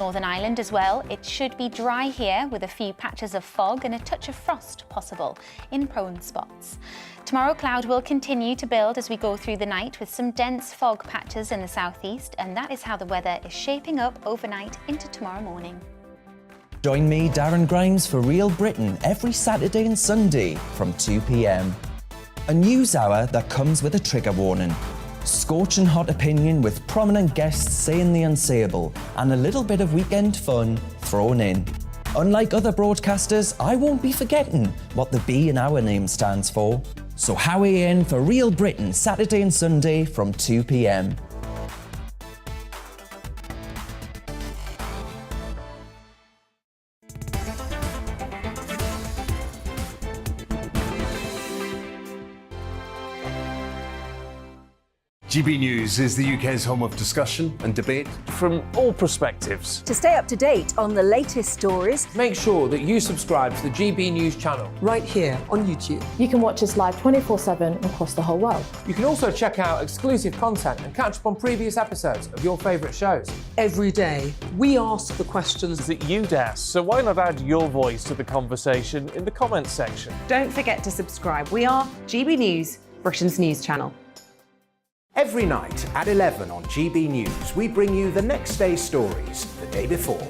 Northern Ireland as well. It should be dry here with a few patches of fog and a touch of frost possible in prone spots. Tomorrow cloud will continue to build as we go through the night with some dense fog patches in the southeast, and that is how the weather is shaping up overnight into tomorrow morning. Join me, Darren Grimes, for Real Britain every Saturday and Sunday from 2 p.m. A news hour that comes with a trigger warning. Scorching hot opinion with prominent guests saying the unsayable and a little bit of weekend fun thrown in. Unlike other broadcasters, I won't be forgetting what the B in our name stands for. So howie in for Real Britain Saturday and Sunday from 2 p.m. GB News is the UK's home of discussion and debate from all perspectives. To stay up to date on the latest stories, make sure that you subscribe to the GB News channel right here on YouTube. You can watch us live 24/7 across the whole world. You can also check out exclusive content and catch up on previous episodes of your favourite shows. Every day, we ask the questions that you'd ask, so why not add your voice to the conversation in the comments section? Don't forget to subscribe. We are GB News, Britain's news channel. Every night at 11 on GB News, we bring you the next day's stories the day before.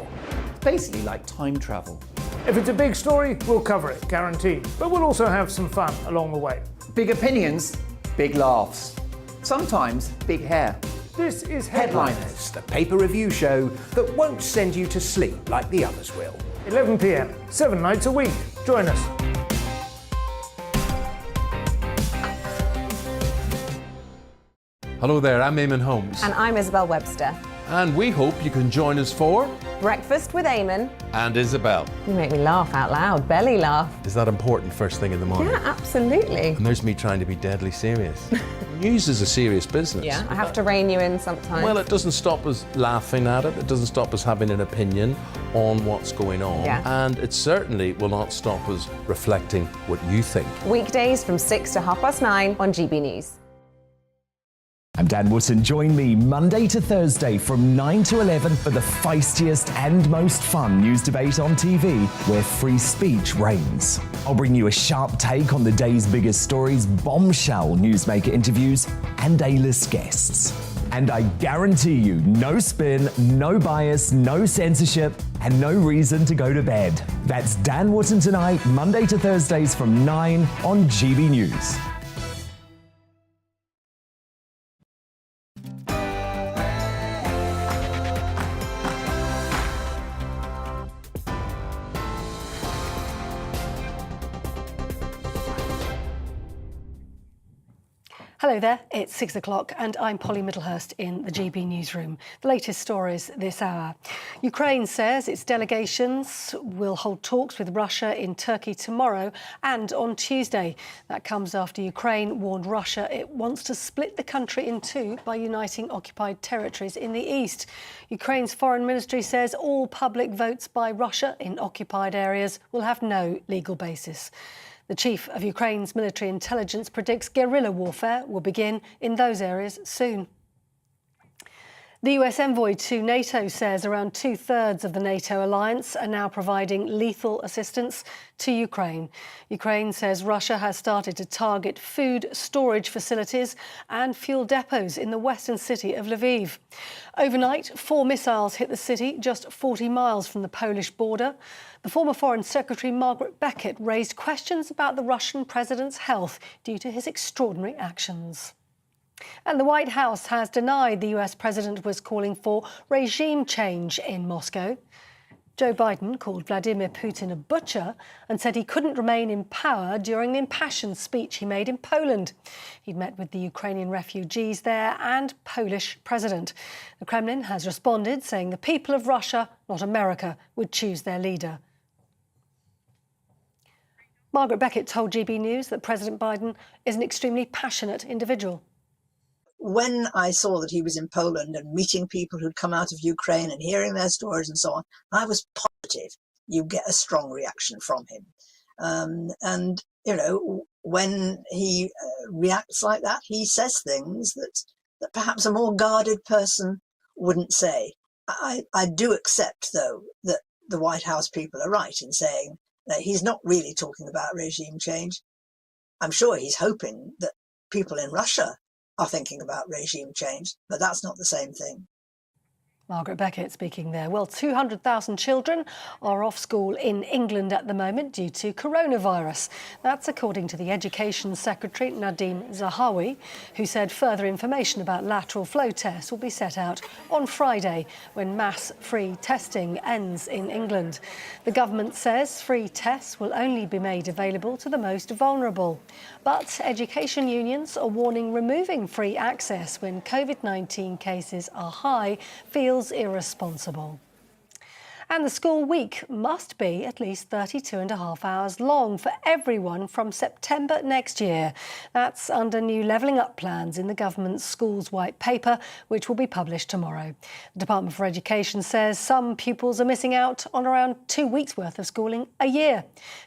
It's basically like time travel. If it's a big story, we'll cover it, guaranteed. But we'll also have some fun along the way. Big opinions, big laughs. Sometimes big hair. This is Headliners, the paper review show that won't send you to sleep like the others will. 11 p.m, 7 nights a week. Join us. Hello there, I'm Eamon Holmes. And I'm Isabel Webster. And we hope you can join us for Breakfast with Eamon. And Isabel. You make me laugh out loud, belly laugh. Is that important first thing in the morning? Yeah, absolutely. And there's me trying to be deadly serious. News is a serious business. Yeah, I have to rein you in sometimes. Well, it doesn't stop us laughing at it. It doesn't stop us having an opinion on what's going on. Yeah. And it certainly will not stop us reflecting what you think. Weekdays from 6 to 9:30 on GB News. I'm Dan Wootton. Join me Monday to Thursday from 9 to 11 for the feistiest and most fun news debate on TV, where free speech reigns. I'll bring you a sharp take on the day's biggest stories, bombshell newsmaker interviews, and A-list guests. And I guarantee you, no spin, no bias, no censorship, and no reason to go to bed. That's Dan Wootton tonight, Monday to Thursdays from 9 on GB News. Hello there, it's 6 o'clock and I'm Polly Middlehurst in the GB newsroom. The latest stories this hour. Ukraine says its delegations will hold talks with Russia in Turkey tomorrow and on Tuesday. That comes after Ukraine warned Russia it wants to split the country in two by uniting occupied territories in the east. Ukraine's foreign ministry says all public votes by Russia in occupied areas will have no legal basis. The chief of Ukraine's military intelligence predicts guerrilla warfare will begin in those areas soon. The US envoy to NATO says around 2/3 of the NATO alliance are now providing lethal assistance to Ukraine. Ukraine says Russia has started to target food storage facilities and fuel depots in the western city of Lviv. Overnight, 4 missiles hit the city just 40 miles from the Polish border. The former Foreign Secretary Margaret Beckett raised questions about the Russian president's health due to his extraordinary actions. And the White House has denied the US president was calling for regime change in Moscow. Joe Biden called Vladimir Putin a butcher and said he couldn't remain in power during the impassioned speech he made in Poland. He'd met with the Ukrainian refugees there and Polish president. The Kremlin has responded, saying the people of Russia, not America, would choose their leader. Margaret Beckett told GB News that President Biden is an extremely passionate individual. When I saw that he was in Poland and meeting people who'd come out of Ukraine and hearing their stories and so on, I was positive you get a strong reaction from him. And, you know, when he reacts like that, he says things that perhaps a more guarded person wouldn't say. I do accept, though, that the White House people are right in saying that he's not really talking about regime change. I'm sure he's hoping that people in Russia are thinking about regime change, but that's not the same thing. Margaret Beckett speaking there. Well, 200,000 children are off school in England at the moment due to coronavirus. That's according to the Education Secretary, Nadine Zahawi, who said further information about lateral flow tests will be set out on Friday when mass free testing ends in England. The government says free tests will only be made available to the most vulnerable. But education unions are warning removing free access when COVID-19 cases are high feels irresponsible. And the school week must be at least 32.5 hours long for everyone from September next year. That's under new levelling up plans in the government's schools white paper, which will be published tomorrow. The Department for Education says some pupils are missing out on around 2 weeks' worth of schooling a year.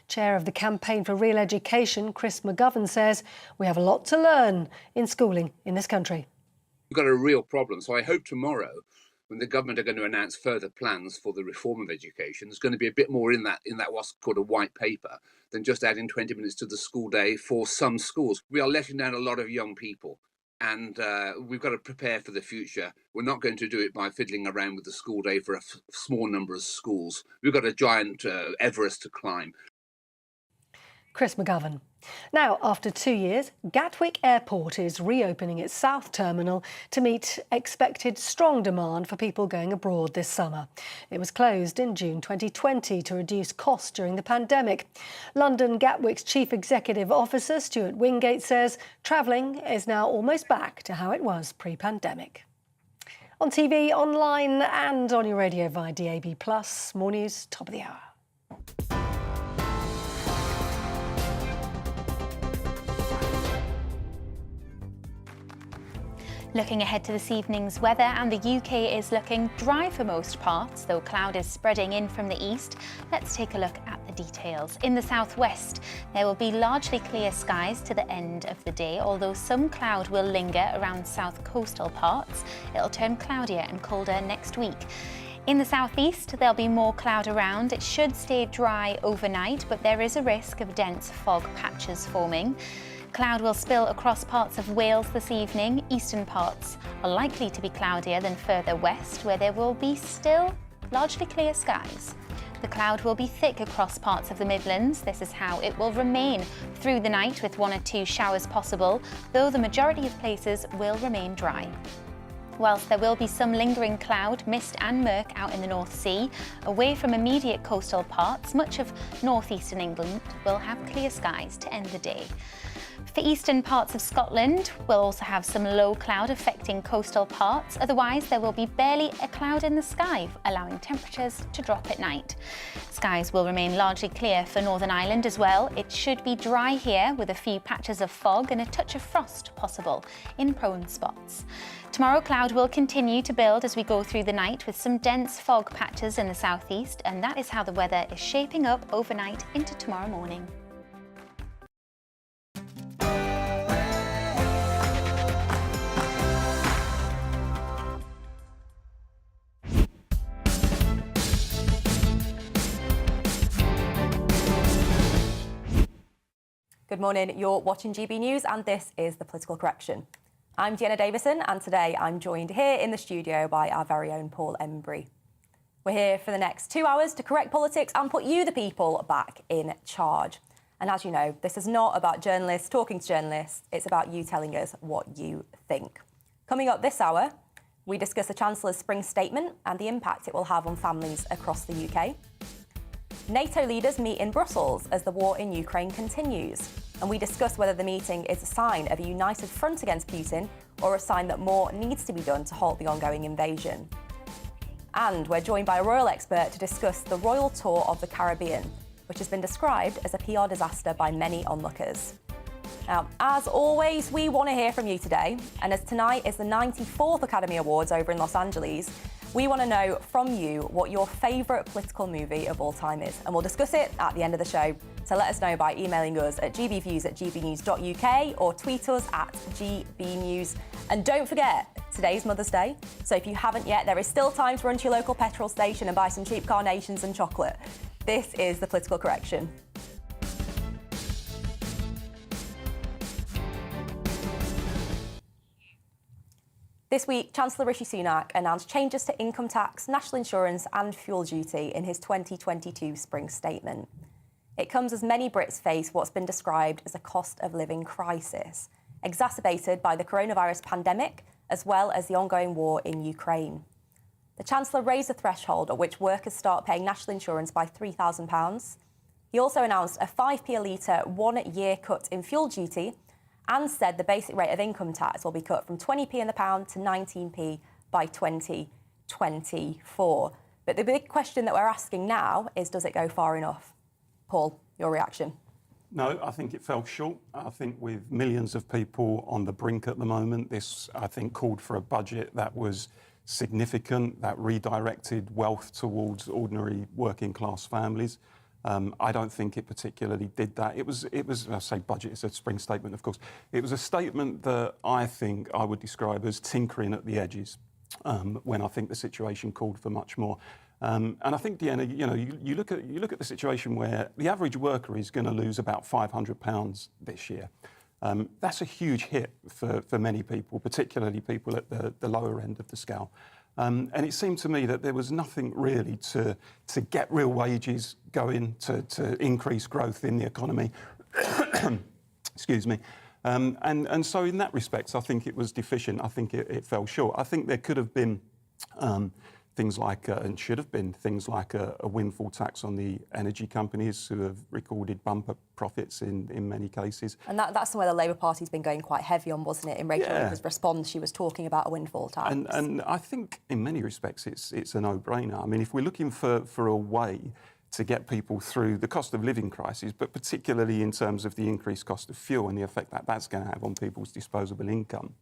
Chair of the Campaign for Real Education, Chris McGovern, says we have a lot to learn in schooling in this country. We've got a real problem, so I hope tomorrow, when the government are going to announce further plans for the reform of education, there's going to be a bit more in that what's called a white paper than just adding 20 minutes to the school day for some schools. We are letting down a lot of young people, and we've got to prepare for the future. We're not going to do it by fiddling around with the school day for a small number of schools. We've got a giant Everest to climb. Chris McGovern. Now, after 2 years, Gatwick Airport is reopening its south terminal to meet expected strong demand for people going abroad this summer. It was closed in June 2020 to reduce costs during the pandemic. London Gatwick's Chief Executive Officer, Stuart Wingate, says travelling is now almost back to how it was pre-pandemic. On TV, online and on your radio via DAB+. More news, top of the hour. Looking ahead to this evening's weather, and the UK is looking dry for most parts, though cloud is spreading in from the east. Let's take a look at the details. In the southwest, there will be largely clear skies to the end of the day, although some cloud will linger around south coastal parts. It'll turn cloudier and colder next week. In the southeast, there'll be more cloud around. It should stay dry overnight, but there is a risk of dense fog patches forming. Cloud will spill across parts of Wales this evening. Eastern parts are likely to be cloudier than further west, where there will be still largely clear skies. The cloud will be thick across parts of the Midlands. This is how it will remain through the night, with 1 or 2 showers possible, though the majority of places will remain dry. Whilst there will be some lingering cloud, mist and murk out in the North Sea, away from immediate coastal parts, much of northeastern England will have clear skies to end the day. For eastern parts of Scotland, we'll also have some low cloud affecting coastal parts. Otherwise, there will be barely a cloud in the sky, allowing temperatures to drop at night. Skies will remain largely clear for Northern Ireland as well. It should be dry here, with a few patches of fog and a touch of frost possible in prone spots. Tomorrow, cloud will continue to build as we go through the night, with some dense fog patches in the southeast, and that is how the weather is shaping up overnight into tomorrow morning. Good morning, you're watching GB News and this is The Political Correction. I'm Deanna Davison and today I'm joined here in the studio by our very own Paul Embry. We're here for the next 2 hours to correct politics and put you, the people, back in charge. And as you know, this is not about journalists talking to journalists, it's about you telling us what you think. Coming up this hour, we discuss the Chancellor's spring statement and the impact it will have on families across the UK. NATO leaders meet in Brussels as the war in Ukraine continues, and we discuss whether the meeting is a sign of a united front against Putin or a sign that more needs to be done to halt the ongoing invasion. And we're joined by a royal expert to discuss the royal tour of the Caribbean, which has been described as a PR disaster by many onlookers. Now, as always, we want to hear from you today, and as tonight is the 94th Academy Awards over in Los Angeles, We want to know from you what your favourite political movie of all time is, and we'll discuss it at the end of the show. So let us know by emailing us at gbviews@gbnews.uk or tweet us at gbnews. And don't forget, today's Mother's Day, so if you haven't yet, there is still time to run to your local petrol station and buy some cheap carnations and chocolate. This is The Political Correction. This week, Chancellor Rishi Sunak announced changes to income tax, national insurance and fuel duty in his 2022 spring statement. It comes as many Brits face what's been described as a cost of living crisis, exacerbated by the coronavirus pandemic, as well as the ongoing war in Ukraine. The Chancellor raised the threshold at which workers start paying national insurance by £3,000. He also announced a 5p a litre 1-year cut in fuel duty and said the basic rate of income tax will be cut from 20p in the pound to 19p by 2024. But the big question that we're asking now is, does it go far enough? Paul, your reaction? No, I think it fell short. I think with millions of people on the brink at the moment, this, I think, called for a budget that was significant, that redirected wealth towards ordinary working class families. I don't think it particularly did that. It was. I say budget, it's a spring statement, of course. It was a statement that I think I would describe as tinkering at the edges, when I think the situation called for much more. And I think, Deanna, you look at the situation where the average worker is going to lose about £500 this year. That's a huge hit for many people, particularly people at the lower end of the scale. And it seemed to me that there was nothing really to get real wages going, to increase growth in the economy. Excuse me. And so in that respect, I think it was deficient. I think it fell short. I think there could have been things like, and should have been, things like a windfall tax on the energy companies who have recorded bumper profits in many cases. And that's somewhere the Labour Party's been going quite heavy on, wasn't it? In Rachel Rinker's response, she was talking about a windfall tax. And I think in many respects it's a no-brainer. I mean, if we're looking for a way to get people through the cost of living crisis, but particularly in terms of the increased cost of fuel and the effect that that's going to have on people's disposable income,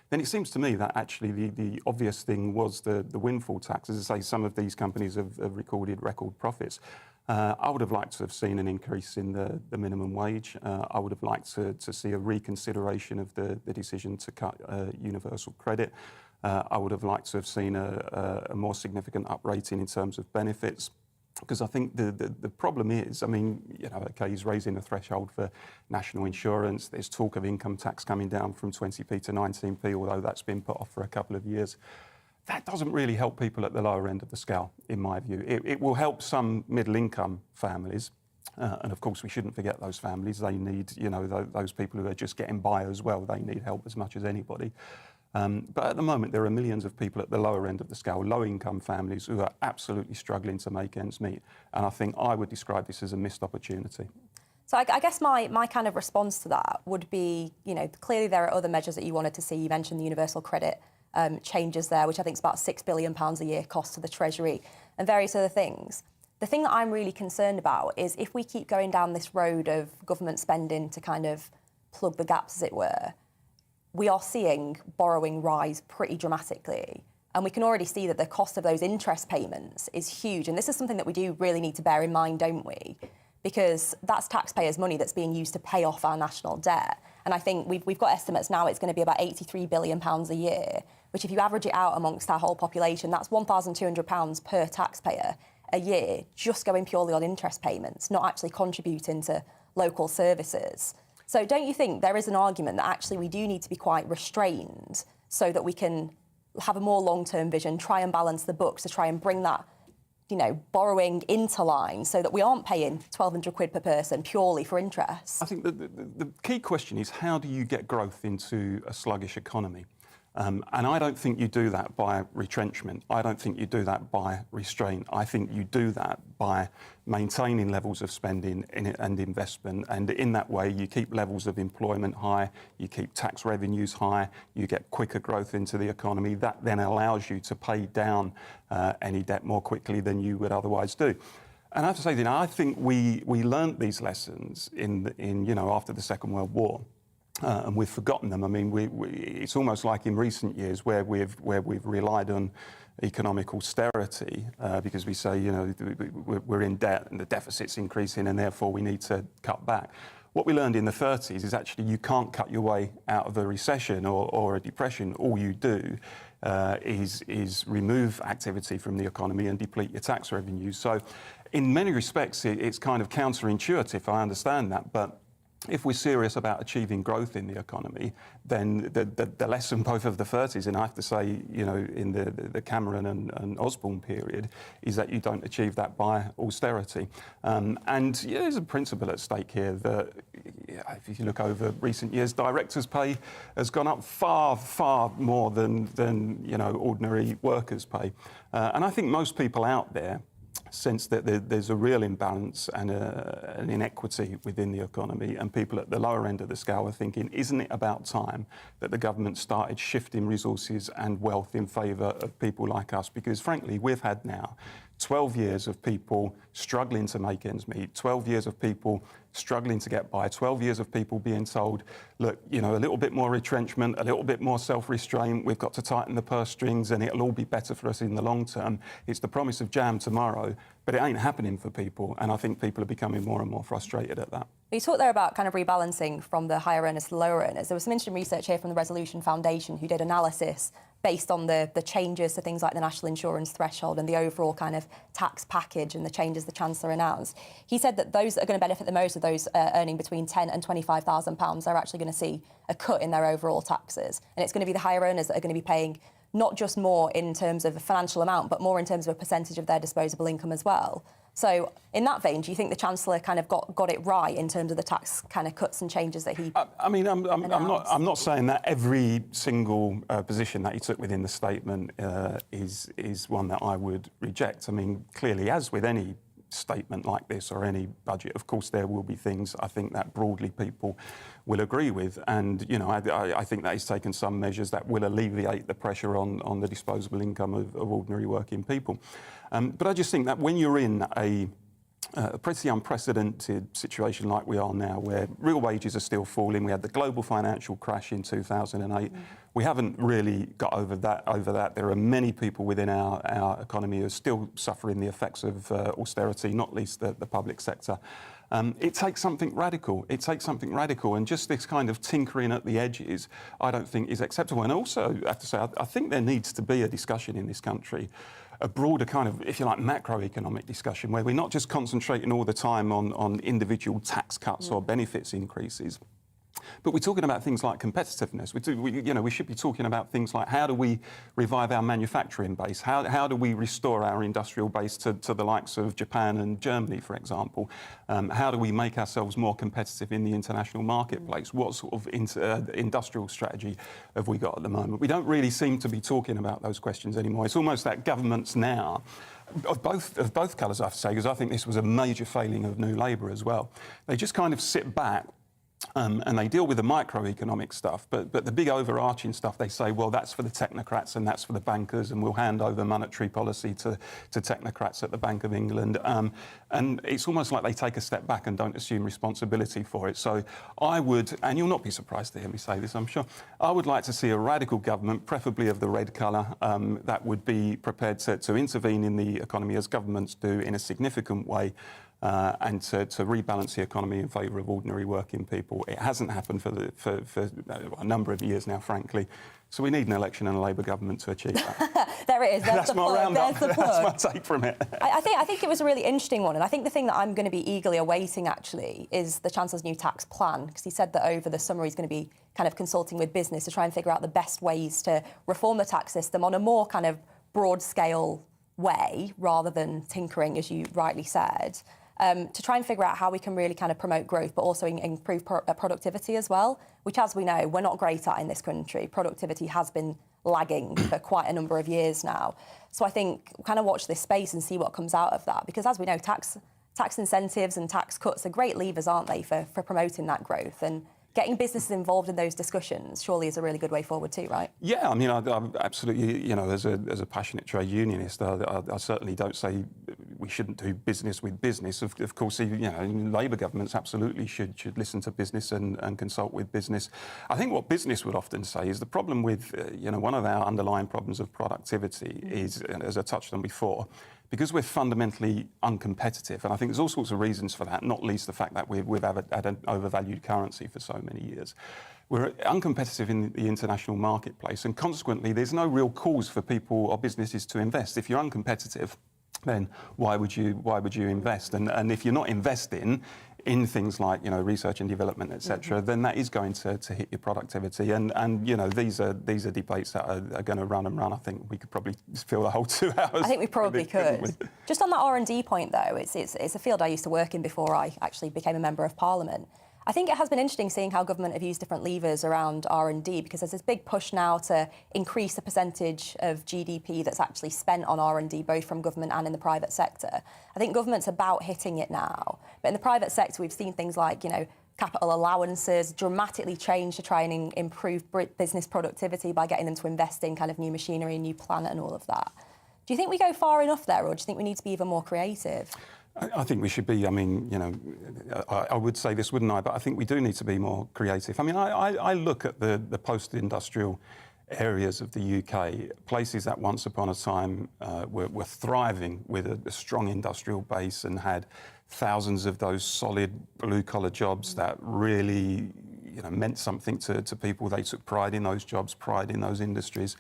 then it seems to me that actually the obvious thing was the windfall tax. As I say, some of these companies have recorded record profits. I would have liked to have seen an increase in the minimum wage. I would have liked to see a reconsideration of the decision to cut universal credit. I would have liked to have seen a more significant uprating in terms of benefits. Because I think the problem is, I mean, OK, he's raising the threshold for national insurance. There's talk of income tax coming down from 20p to 19p, although that's been put off for a couple of years. That doesn't really help people at the lower end of the scale, in my view. It will help some middle-income families. And of course, we shouldn't forget those families. They need, those people who are just getting by as well. They need help as much as anybody. But at the moment, there are millions of people at the lower end of the scale, low-income families, who are absolutely struggling to make ends meet. And I think I would describe this as a missed opportunity. So I guess my kind of response to that would be, clearly there are other measures that you wanted to see. You mentioned the universal credit changes there, which I think is about £6 billion a year cost to the Treasury, and various other things. The thing that I'm really concerned about is if we keep going down this road of government spending to kind of plug the gaps, as it were, we are seeing borrowing rise pretty dramatically. And we can already see that the cost of those interest payments is huge. And this is something that we do really need to bear in mind, don't we? Because that's taxpayers' money that's being used to pay off our national debt. And I think we've got estimates now, it's going to be about £83 billion a year, which if you average it out amongst our whole population, that's £1,200 per taxpayer a year, just going purely on interest payments, not actually contributing to local services. So don't you think there is an argument that actually we do need to be quite restrained so that we can have a more long-term vision, try and balance the books to try and bring that, borrowing into line so that we aren't paying £1,200 per person purely for interest? I think the key question is, how do you get growth into a sluggish economy? And I don't think you do that by retrenchment. I don't think you do that by restraint. I think you do that by maintaining levels of spending and investment. And in that way, you keep levels of employment high, you keep tax revenues high, you get quicker growth into the economy. That then allows you to pay down any debt more quickly than you would otherwise do. And I have to say, I think we learnt these lessons in after the Second World War. and we've forgotten them. I mean, it's almost like in recent years where we've relied on economic austerity because we say, you know, we're in debt and the deficit's increasing and therefore we need to cut back. What we learned in the 30s is actually you can't cut your way out of a recession or a depression. All you do is remove activity from the economy and deplete your tax revenues. So in many respects, it's kind of counterintuitive, I understand that, but if we're serious about achieving growth in the economy, then the lesson both of the 30s, and I have to say, you know, in the Cameron and Osborne period, is that you don't achieve that by austerity. And yeah, there's a principle at stake here that, if you look over recent years, directors' pay has gone up far, far more than you know, ordinary workers' pay. And I think most people out there sense that there's a real imbalance and an inequity within the economy, and people at the lower end of the scale are thinking, isn't it about time that the government started shifting resources and wealth in favour of people like us? Because frankly, we've had now 12 years of people struggling to make ends meet, 12 years of people struggling to get by, 12 years of people being told, look, you know, a little bit more retrenchment, a little bit more self-restraint, we've got to tighten the purse strings and it'll all be better for us in the long term. It's the promise of jam tomorrow, but it ain't happening for people, and I think people are becoming more and more frustrated at that. You talked there about kind of rebalancing from the higher earners to the lower earners. There was some interesting research here from the Resolution Foundation who did analysis based on the changes to things like the national insurance threshold and the overall kind of tax package and the changes the Chancellor announced. He said that those that are going to benefit the most, of those earning between £10,000 and £25,000, are actually going to see a cut in their overall taxes. And it's going to be the higher earners that are going to be paying not just more in terms of a financial amount, but more in terms of a percentage of their disposable income as well. So in that vein, do you think the Chancellor kind of got it right in terms of the tax kind of cuts and changes that he I mean, I'm not saying that every single position that he took within the statement is one that I would reject. I mean, clearly, as with any statement like this or any budget, of course there will be things I think that broadly people will agree with, and you know, I think that he's taken some measures that will alleviate the pressure on the disposable income of ordinary working people. But I just think that when you're in a pretty unprecedented situation like we are now, where real wages are still falling, we had the global financial crash in 2008. We haven't really got over that. There are many people within our economy who are still suffering the effects of austerity, not least the public sector. It takes something radical. And just this kind of tinkering at the edges, I don't think is acceptable. And also, I have to say, I think there needs to be a discussion in this country, a broader kind of, if you like, macroeconomic discussion, where we're not just concentrating all the time on individual tax cuts or benefits increases, but we're talking about things like competitiveness. We should be talking about things like, how do we revive our manufacturing base? How do we restore our industrial base to the likes of Japan and Germany, for example? How do we make ourselves more competitive in the international marketplace? What sort of industrial strategy have we got at the moment? We don't really seem to be talking about those questions anymore. It's almost that governments now, of both colours, I have to say, because I think this was a major failing of New Labour as well. They just kind of sit back and they deal with the microeconomic stuff, but the big overarching stuff, they say, well, that's for the technocrats and that's for the bankers, and we'll hand over monetary policy to technocrats at the Bank of England. And it's almost like they take a step back and don't assume responsibility for it. So I would, and you'll not be surprised to hear me say this, I'm sure, I would like to see a radical government, preferably of the red colour, that would be prepared to intervene in the economy as governments do in a significant way, and to rebalance the economy in favour of ordinary working people. It hasn't happened for a number of years now, frankly. So we need an election and a Labour government to achieve that. There it is. That's my roundup. That's my take from it. I think it was a really interesting one, and I think the thing that I'm going to be eagerly awaiting, actually, is the Chancellor's new tax plan, because he said that over the summer he's going to be kind of consulting with business to try and figure out the best ways to reform the tax system on a more kind of broad-scale way, rather than tinkering, as you rightly said. To try and figure out how we can really kind of promote growth, but also improve productivity as well, which, as we know, we're not great at in this country. Productivity has been lagging for quite a number of years now. So I think kind of watch this space and see what comes out of that, because, as we know, tax incentives and tax cuts are great levers, aren't they, for promoting that growth? And getting businesses involved in those discussions surely is a really good way forward too, right? Yeah, I mean, I absolutely, you know, as a passionate trade unionist, I certainly don't say we shouldn't do business with business. Of course, Labour governments absolutely should listen to business and consult with business. I think what business would often say is the problem with, one of our underlying problems of productivity is, as I touched on before, because we're fundamentally uncompetitive, and I think there's all sorts of reasons for that, not least the fact that we've had an overvalued currency for so many years. We're uncompetitive in the international marketplace, and consequently, there's no real cause for people or businesses to invest. If you're uncompetitive, then why would you invest? And if you're not investing in things like research and development, etc., then that is going to hit your productivity. And these are debates that are going to run and run. I think we could probably fill the whole 2 hours. I think we probably could. Just on that R&D point, though, it's a field I used to work in before I actually became a member of Parliament. I think it has been interesting seeing how government have used different levers around R&D, because there's this big push now to increase the percentage of GDP that's actually spent on R&D, both from government and in the private sector. I think government's about hitting it now. But in the private sector, we've seen things like, capital allowances dramatically change to try and improve business productivity by getting them to invest in kind of new machinery, new plant and all of that. Do you think we go far enough there, or do you think we need to be even more creative? I think we should be. I would say this, wouldn't I? But I think we do need to be more creative. I look at the post-industrial areas of the UK, places that once upon a time were thriving with a strong industrial base and had thousands of those solid blue-collar jobs that really meant something to people. They took pride in those jobs, pride in those industries.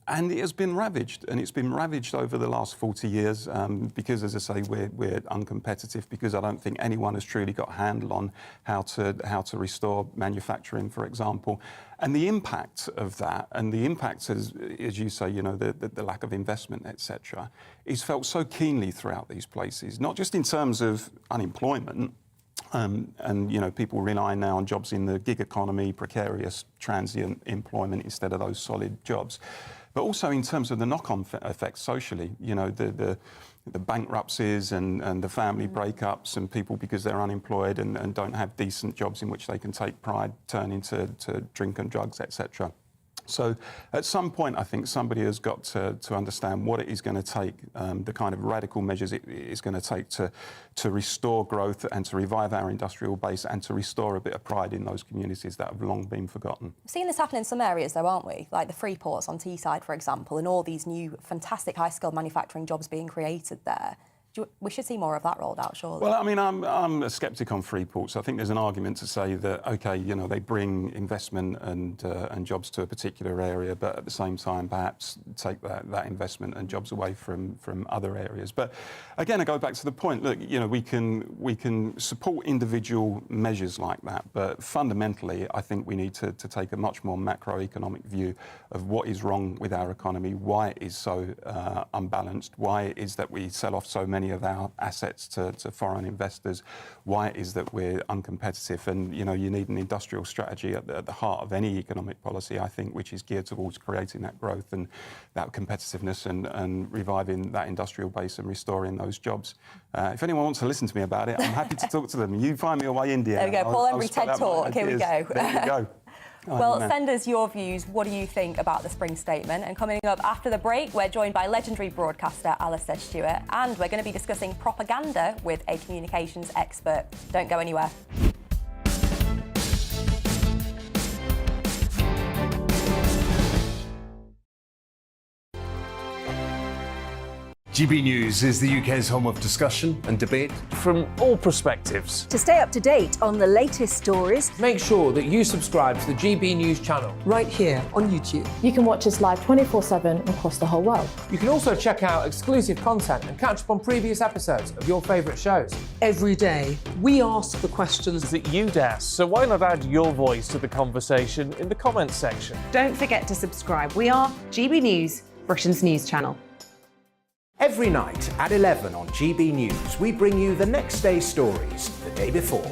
And it has been ravaged, and it's been ravaged over the last 40 years because, as I say, we're uncompetitive, because I don't think anyone has truly got a handle on how to restore manufacturing, for example. And the impact of that, and the impact, as you say, the lack of investment, etc., is felt so keenly throughout these places, not just in terms of unemployment, and people relying now on jobs in the gig economy, precarious transient employment instead of those solid jobs, but also in terms of the knock-on effects socially. The bankruptcies and the family breakups, and people, because they're unemployed and don't have decent jobs in which they can take pride, turn into drink and drugs, etc. So at some point, I think somebody has got to understand what it is going to take, the kind of radical measures it is going to take to restore growth and to revive our industrial base and to restore a bit of pride in those communities that have long been forgotten. We've seen this happen in some areas, though, aren't we? Like the free ports on Teesside, for example, and all these new fantastic high-skilled manufacturing jobs being created there. We should see more of that rolled out, surely. Well, I'm a sceptic on free ports. I think there's an argument to say that, OK, they bring investment and jobs to a particular area, but at the same time, perhaps take that investment and jobs away from other areas. But again, I go back to the point. Look, we can support individual measures like that, but fundamentally, I think we need to take a much more macroeconomic view of what is wrong with our economy, why it is so unbalanced, why it is that we sell off so many of our assets to foreign investors, why it is that we're uncompetitive. And you need an industrial strategy at the heart of any economic policy, I think, which is geared towards creating that growth and that competitiveness and reviving that industrial base and restoring those jobs. If anyone wants to listen to me about it, I'm happy to talk to them. You find me on my India. There we go, Paul Embry TED Talk. Here we go. There we go. Well, send us your views. What do you think about the spring statement? And coming up after the break, we're joined by legendary broadcaster Alistair Stewart, and we're going to be discussing propaganda with a communications expert. Don't go anywhere. GB News is the UK's home of discussion and debate from all perspectives. To stay up to date on the latest stories, make sure that you subscribe to the GB News channel right here on YouTube. You can watch us live 24/7 across the whole world. You can also check out exclusive content and catch up on previous episodes of your favourite shows. Every day, we ask the questions that you'd ask, so why not add your voice to the conversation in the comments section? Don't forget to subscribe. We are GB News, Britain's news channel. Every night at 11 on GB News, we bring you the next day's stories the day before.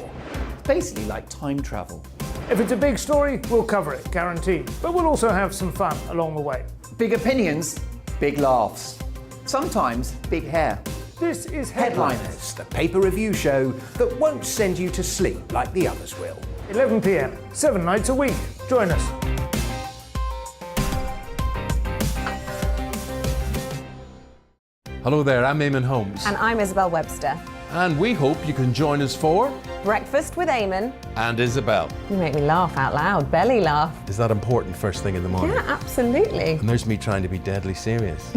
It's basically like time travel. If it's a big story, we'll cover it, guaranteed. But we'll also have some fun along the way. Big opinions, big laughs. Sometimes big hair. This is Headliners, the paper review show that won't send you to sleep like the others will. 11 p.m, 7 nights a week. Join us. Hello there, I'm Eamon Holmes. And I'm Isabel Webster. And we hope you can join us for Breakfast with Eamon and Isabel. You make me laugh out loud, belly laugh. Is that important first thing in the morning? Yeah, absolutely. And there's me trying to be deadly serious.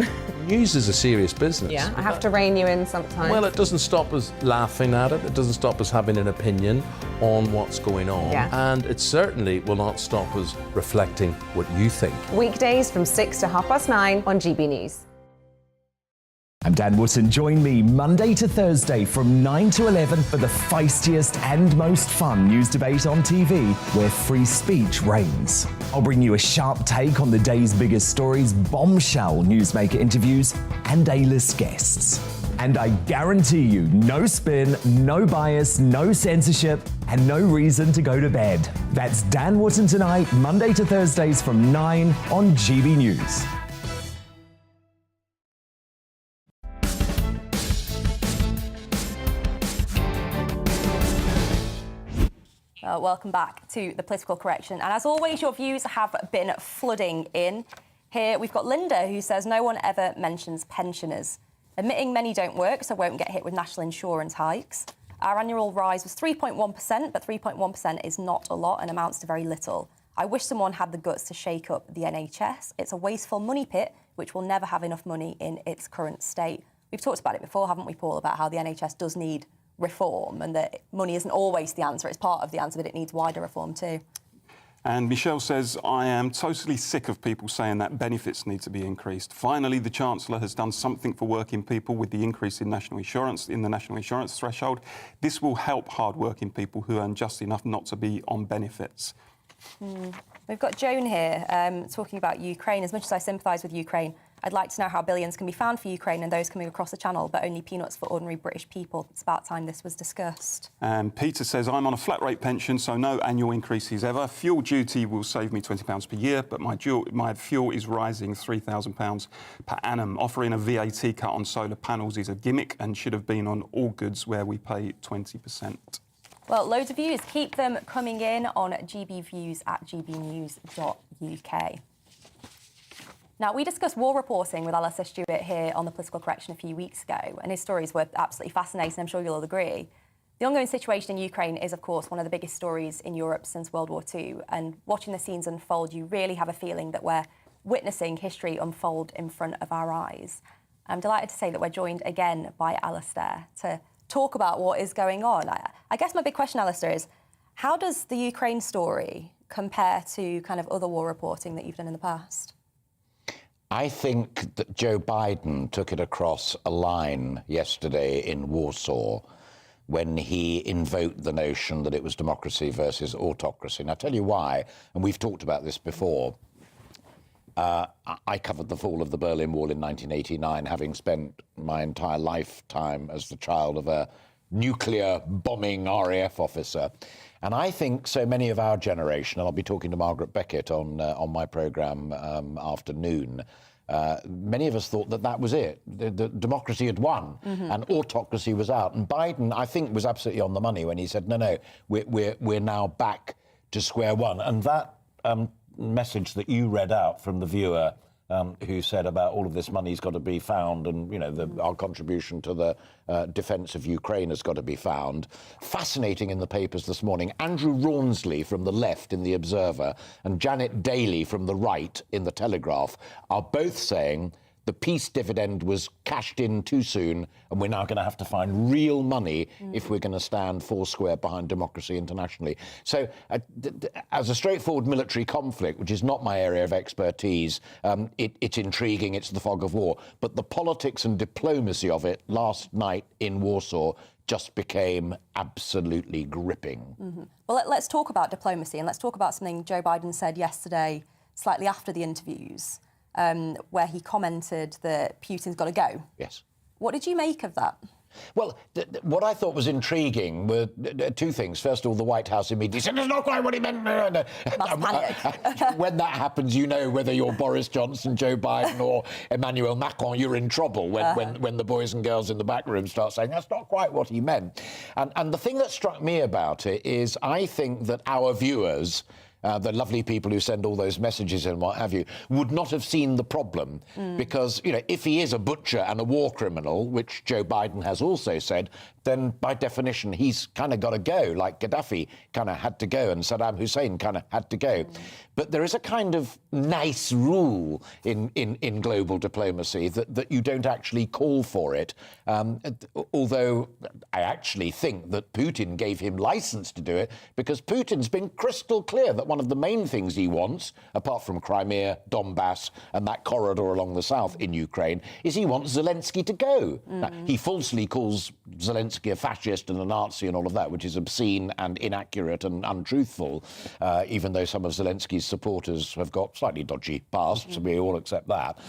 News is a serious business. Yeah, I have to rein you in sometimes. Well, it doesn't stop us laughing at it. It doesn't stop us having an opinion on what's going on. Yeah. And it certainly will not stop us reflecting what you think. Weekdays from 6 to 9:30 on GB News. I'm Dan Wootton. Join me Monday to Thursday from 9 to 11 for the feistiest and most fun news debate on TV, where free speech reigns. I'll bring you a sharp take on the day's biggest stories, bombshell newsmaker interviews, and A-list guests. And I guarantee you, no spin, no bias, no censorship, and no reason to go to bed. That's Dan Wootton tonight, Monday to Thursdays from 9 on GB News. Welcome back to the Political Correction. And as always, your views have been flooding in. Here we've got Linda, who says no one ever mentions pensioners. Admitting many don't work, so won't get hit with national insurance hikes. Our annual rise was 3.1%, but 3.1% is not a lot and amounts to very little. I wish someone had the guts to shake up the NHS. It's a wasteful money pit, which will never have enough money in its current state. We've talked about it before, haven't we, Paul, about how the NHS does need reform and that money isn't always the answer. It's part of the answer, but it needs wider reform too. And Michelle says, I am totally sick of people saying that benefits need to be increased. Finally, the Chancellor has done something for working people with the increase in national insurance, in the national insurance threshold. This will help hard-working people who earn just enough not to be on benefits. We've got Joan here talking about Ukraine. As much as I sympathise with Ukraine, I'd like to know how billions can be found for Ukraine and those coming across the channel, but only peanuts for ordinary British people. It's about time this was discussed. And Peter says, I'm on a flat rate pension, so no annual increases ever. Fuel duty will save me £20 per year, but my fuel is rising £3,000 per annum. Offering a VAT cut on solar panels is a gimmick and should have been on all goods where we pay 20%. Well, loads of views. Keep them coming in on gbviews at gbnews.uk. Now, we discussed war reporting with Alistair Stewart here on the Political Correction a few weeks ago, and his stories were absolutely fascinating. I'm sure you'll all agree. The ongoing situation in Ukraine is, of course, one of the biggest stories in Europe since World War II, and watching the scenes unfold, you really have a feeling that we're witnessing history unfold in front of our eyes. I'm delighted to say that we're joined again by Alistair to talk about what is going on. I guess my big question, Alistair, is how does the Ukraine story compare to kind of other war reporting that you've done in the past? I think that Joe Biden took it across a line yesterday in Warsaw when he invoked the notion that it was democracy versus autocracy. And I'll tell you why, and we've talked about this before. I covered the fall of the Berlin Wall in 1989, having spent my entire lifetime as the child of a nuclear bombing RAF officer. And I think so many of our generation, and I'll be talking to Margaret Beckett on my programme afternoon, many of us thought that that was it. The democracy had won and autocracy was out. And Biden, I think, was absolutely on the money when he said, no, we're now back to square one. And that message that you read out from the viewer who said about all of this money's got to be found and, you know, our contribution to the defence of Ukraine has got to be found. Fascinating in the papers this morning. Andrew Rawnsley from the left in The Observer and Janet Daly from the right in The Telegraph are both saying the peace dividend was cashed in too soon and we're now going to have to find real money if we're going to stand foursquare behind democracy internationally. So as a straightforward military conflict, which is not my area of expertise, it's intriguing, it's the fog of war. But the politics and diplomacy of it last night in Warsaw just became absolutely gripping. Well, let's talk about diplomacy and let's talk about something Joe Biden said yesterday, slightly after the interviews, where he commented that Putin's got to go. Yes. What did you make of that? Well, what I thought was intriguing were two things. First of all, the White House immediately said, that's not quite what he meant. When that happens, you know whether you're Boris Johnson, Joe Biden or Emmanuel Macron, you're in trouble when the boys and girls in the back room start saying, that's not quite what he meant. And the thing that struck me about it is I think that our viewers the lovely people who send all those messages and what have you, would not have seen the problem. Because, you know, if he is a butcher and a war criminal, which Joe Biden has also said, then by definition he's kind of got to go, like Gaddafi kind of had to go and Saddam Hussein kind of had to go. But there is a kind of nice rule in global diplomacy that you don't actually call for it. Although I actually think that Putin gave him license to do it, because Putin's been crystal clear that one of the main things he wants, apart from Crimea, Donbass and that corridor along the south in Ukraine, is he wants Zelensky to go. Now, he falsely calls Zelensky a fascist and a Nazi and all of that, which is obscene and inaccurate and untruthful, even though some of Zelensky's supporters have got slightly dodgy pasts, we all accept that.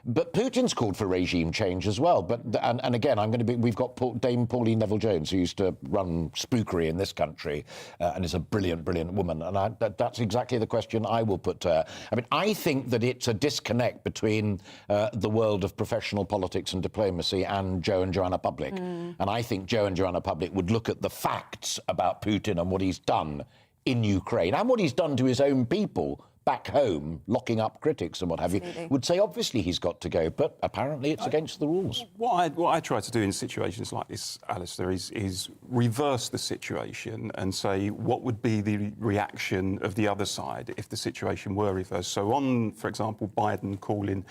But Putin's called for regime change as well. But and again, we've got Dame Pauline Neville-Jones, who used to run spookery in this country, and is a brilliant, brilliant woman. And that's exactly the question I will put to her. I mean, I think that it's a disconnect between the world of professional politics and diplomacy and Joe and Joanna Public. And I think Joe and Joanna Public would look at the facts about Putin and what he's done in Ukraine and what he's done to his own people back home, locking up critics and what have you, would say obviously he's got to go, but apparently it's against the rules. What I try to do in situations like this, Alistair, is reverse the situation and say what would be the reaction of the other side if the situation were reversed. So on, for example, Biden calling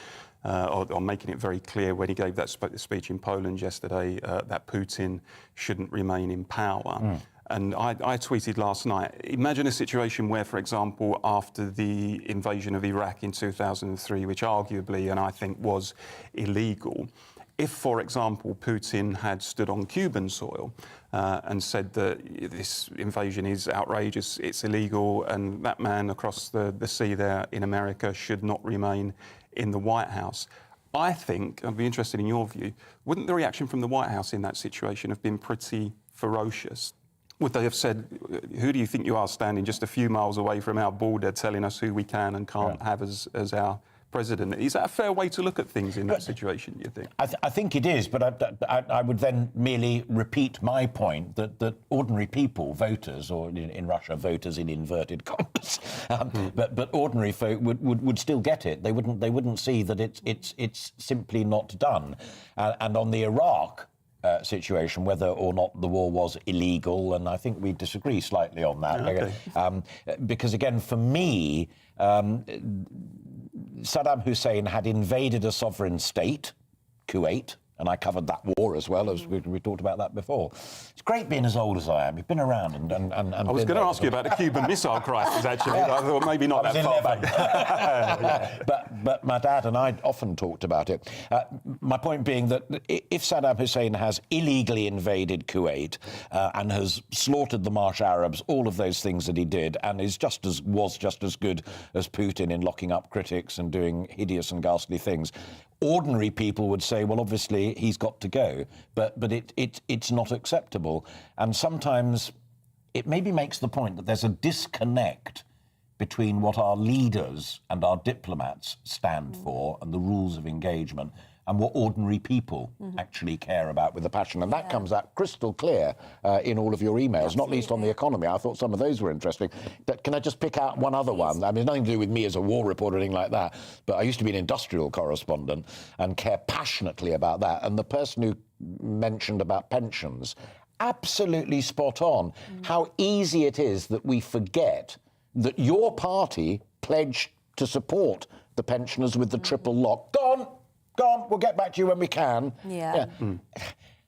or making it very clear when he gave that speech in Poland yesterday that Putin shouldn't remain in power. And I tweeted last night, imagine a situation where, for example, after the invasion of Iraq in 2003, which arguably, and I think was illegal, if, for example, Putin had stood on Cuban soil and said that this invasion is outrageous, it's illegal, and that man across the sea there in America should not remain in the White House, I think, I'd be interested in your view, wouldn't the reaction from the White House in that situation have been pretty ferocious? Would they have said, who do you think you are standing just a few miles away from our border telling us who we can and can't have as our president? Is that a fair way to look at things in that situation, you think? I think it is, but I would then merely repeat my point that ordinary people, voters, or in Russia, voters in inverted commas, but ordinary folk would still get it. They wouldn't see that it's simply not done. And on the Iraq situation, whether or not the war was illegal, and I think we disagree slightly on that. Okay. Because again, for me, Saddam Hussein had invaded a sovereign state, Kuwait, and I covered that war as well, as we talked about that before. It's great being as old as I am. You've been around and I was going to ask you about the Cuban Missile Crisis, actually. I thought maybe not that far back. But my dad and I often talked about it. My point being that if Saddam Hussein has illegally invaded Kuwait and has slaughtered the Marsh Arabs, all of those things that he did, and was just as good as Putin in locking up critics and doing hideous and ghastly things, ordinary people would say, well, obviously he's got to go, but it's not acceptable. And sometimes it maybe makes the point that there's a disconnect between what our leaders and our diplomats stand for and the rules of engagement and what ordinary people actually care about with a passion. And that comes out crystal clear in all of your emails, not least on the economy. I thought some of those were interesting. Can I just pick out one other one? I mean, nothing to do with me as a war reporter or anything like that, but I used to be an industrial correspondent and care passionately about that. And the person who mentioned about pensions, absolutely spot on. How easy it is that we forget that your party pledged to support the pensioners with the triple lock. Gone, we'll get back to you when we can. It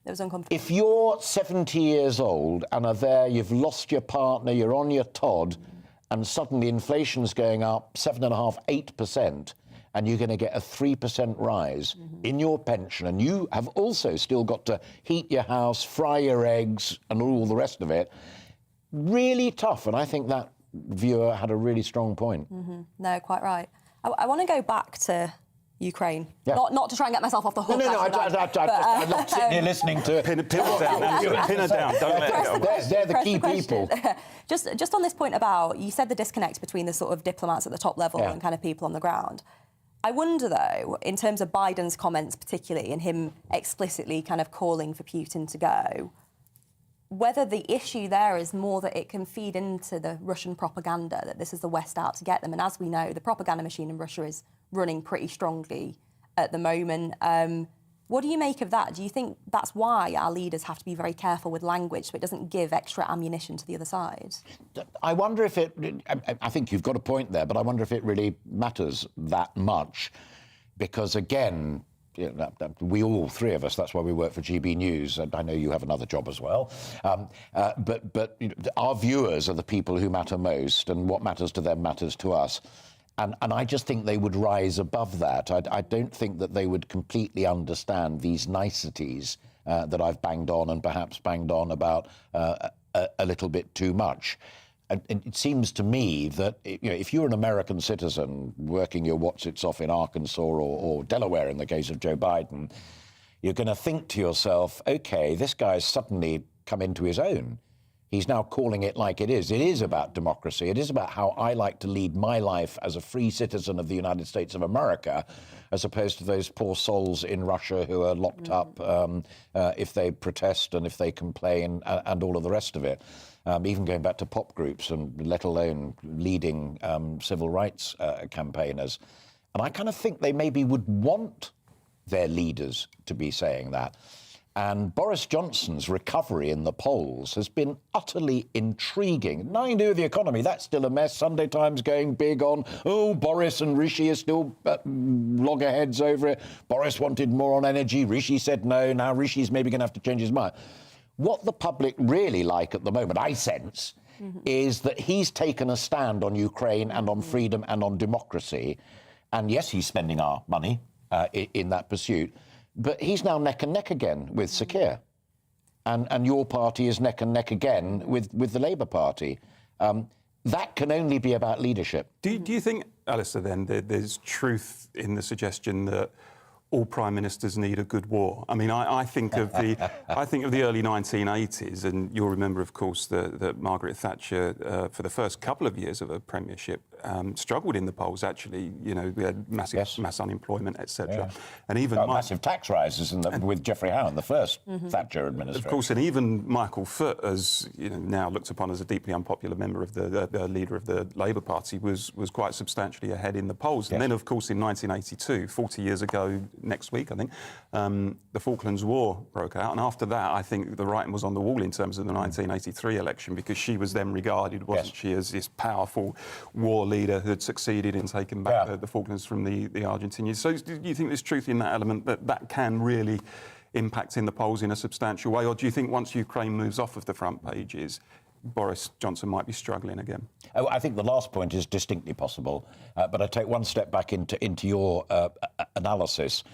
was uncomfortable. If you're 70 years old and are there, you've lost your partner, you're on your Todd, and suddenly inflation's going up 7.5%, 8%, and you're going to get a 3% rise in your pension, and you have also still got to heat your house, fry your eggs, and all the rest of it, really tough. And I think that viewer had a really strong point. No, quite right. I want to go back to Ukraine. Not to try and get myself off the hook. No, I'm not sitting here listening to... Pin her down. Pin her down. Don't let her go. They're the key people. Just on this point about, you said the disconnect between the sort of diplomats at the top level and kind of people on the ground. I wonder, though, in terms of Biden's comments particularly, and him explicitly kind of calling for Putin to go, whether the issue there is more that it can feed into the Russian propaganda, that this is the West out to get them. And as we know, the propaganda machine in Russia is running pretty strongly at the moment. What do you make of that? Do you think that's why our leaders have to be very careful with language so it doesn't give extra ammunition to the other side? I wonder if I think you've got a point there, but I wonder if it really matters that much. Because again, we all three of us, that's why we work for GB News, and I know you have another job as well, but our viewers are the people who matter most, and what matters to them matters to us. And I just think they would rise above that. I don't think that they would completely understand these niceties that I've banged on and perhaps banged on about a little bit too much. And it seems to me that if you're an American citizen working your what's-its off in Arkansas or Delaware in the case of Joe Biden, you're going to think to yourself, OK, this guy's suddenly come into his own. He's now calling it like it is. It is about democracy. It is about how I like to lead my life as a free citizen of the United States of America, as opposed to those poor souls in Russia who are locked up if they protest and if they complain and all of the rest of it. Even going back to pop groups and let alone leading civil rights campaigners. And I kind of think they maybe would want their leaders to be saying that. And Boris Johnson's recovery in the polls has been utterly intriguing. Nothing to do with the economy. That's still a mess. Sunday Times going big on, oh, Boris and Rishi are still loggerheads over it. Boris wanted more on energy. Rishi said no. Now Rishi's maybe going to have to change his mind. What the public really like at the moment, I sense, is that he's taken a stand on Ukraine and on freedom and on democracy. And yes, he's spending our money in that pursuit. But he's now neck and neck again with Sakir. And your party is neck and neck again with the Labour Party. That can only be about leadership. Do you think, Alistair, then, there's truth in the suggestion that all prime ministers need a good war? I mean, I think of the early 1980s, and you'll remember, of course, that Margaret Thatcher, for the first couple of years of her premiership, struggled in the polls. Actually, we had mass unemployment, etc. Yeah. And even massive tax rises with Geoffrey Howe in the first Thatcher administration. Of course, and even Michael Foot, as now looked upon as a deeply unpopular member of the leader of the Labour Party, was quite substantially ahead in the polls. Yes. And then, of course, in 1982, 40 years ago next week, I think, the Falklands War broke out. And after that, I think the writing was on the wall in terms of the 1983 election, because she was then regarded, wasn't she, as this powerful war leader who had succeeded in taking back the Falklands from the Argentinians. So do you think there's truth in that element, that can really impact in the polls in a substantial way? Or do you think once Ukraine moves off of the front pages, Boris Johnson might be struggling again? Oh, I think the last point is distinctly possible. But I take one step back into your analysis.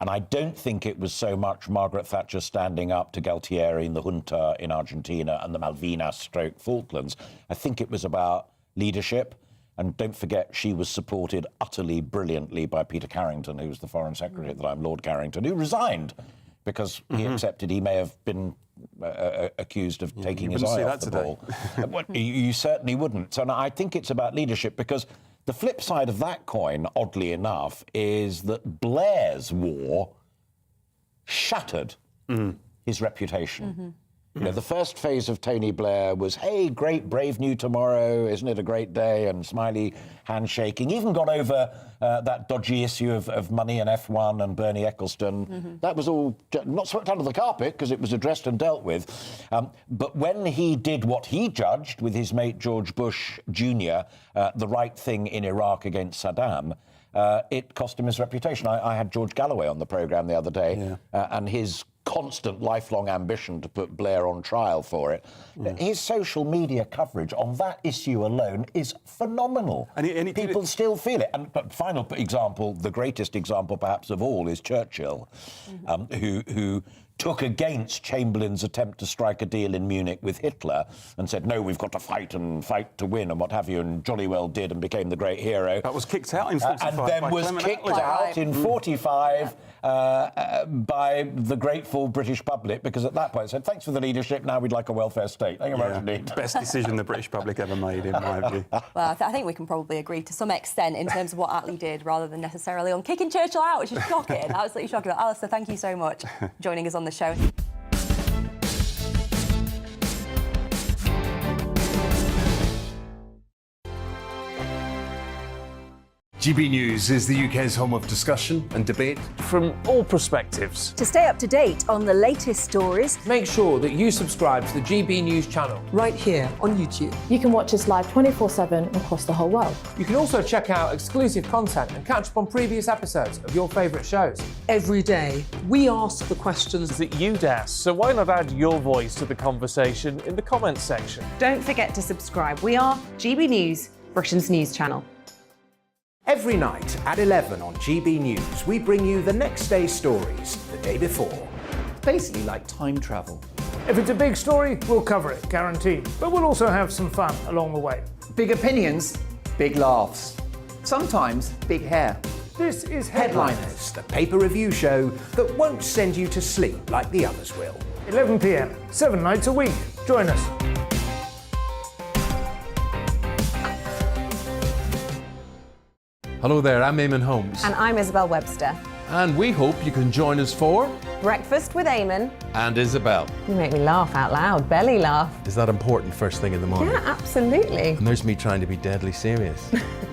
And I don't think it was so much Margaret Thatcher standing up to Galtieri and the junta in Argentina and the Malvinas/Falklands. I think it was about leadership. And don't forget, she was supported utterly brilliantly by Peter Carrington, who was the Foreign Secretary at the time, Lord Carrington, who resigned because he accepted he may have been accused of taking his eye off the ball. You certainly wouldn't. So I think it's about leadership, because the flip side of that coin, oddly enough, is that Blair's war shattered his reputation. The first phase of Tony Blair was, hey, great, brave new tomorrow, isn't it a great day, and smiley handshaking. Even got over that dodgy issue of money and F1 and Bernie Ecclestone. That was all not swept under the carpet because it was addressed and dealt with. But when he did what he judged with his mate George Bush Jr., the right thing in Iraq against Saddam, it cost him his reputation. I had George Galloway on the programme the other day, and his constant lifelong ambition to put Blair on trial for it. His social media coverage on that issue alone is phenomenal. And people still feel it. And but final example, the greatest example perhaps of all, is Churchill, who took against Chamberlain's attempt to strike a deal in Munich with Hitler and said, no, we've got to fight to win and what have you, and jolly well did and became the great hero. That was kicked out in 45. And then was kicked out in 45 by the grateful British public, because at that point they said, thanks for the leadership, now we'd like a welfare state. Thank you very much indeed. Best decision the British public ever made, in my view. Well, I think we can probably agree to some extent in terms of what Attlee did, rather than necessarily on kicking Churchill out, which is shocking, absolutely shocking. Alistair, thank you so much for joining us on the show. GB News is the UK's home of discussion and debate. From all perspectives. To stay up to date on the latest stories, make sure that you subscribe to the GB News channel right here on YouTube. You can watch us live 24/7 across the whole world. You can also check out exclusive content and catch up on previous episodes of your favourite shows. Every day, we ask the questions that you'd ask, so why not add your voice to the conversation in the comments section? Don't forget to subscribe. We are GB News, Britain's news channel. Every night at 11 on GB News, we bring you the next day's stories the day before. Basically like time travel. If it's a big story, we'll cover it, guaranteed. But we'll also have some fun along the way. Big opinions, big laughs. Sometimes big hair. This is Headliners, the paper review show that won't send you to sleep like the others will. 11 p.m, 7 nights a week. Join us. Hello there, I'm Eamon Holmes. And I'm Isabel Webster. And we hope you can join us for Breakfast with Eamon and Isabel. You make me laugh out loud, belly laugh. Is that important first thing in the morning? Yeah, absolutely. And there's me trying to be deadly serious.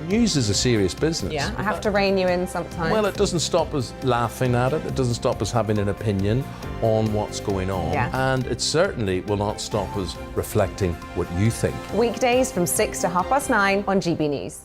News is a serious business. Yeah, I have to rein you in sometimes. Well, it doesn't stop us laughing at it. It doesn't stop us having an opinion on what's going on. Yeah. And it certainly will not stop us reflecting what you think. Weekdays from 6 to 9:30 on GB News.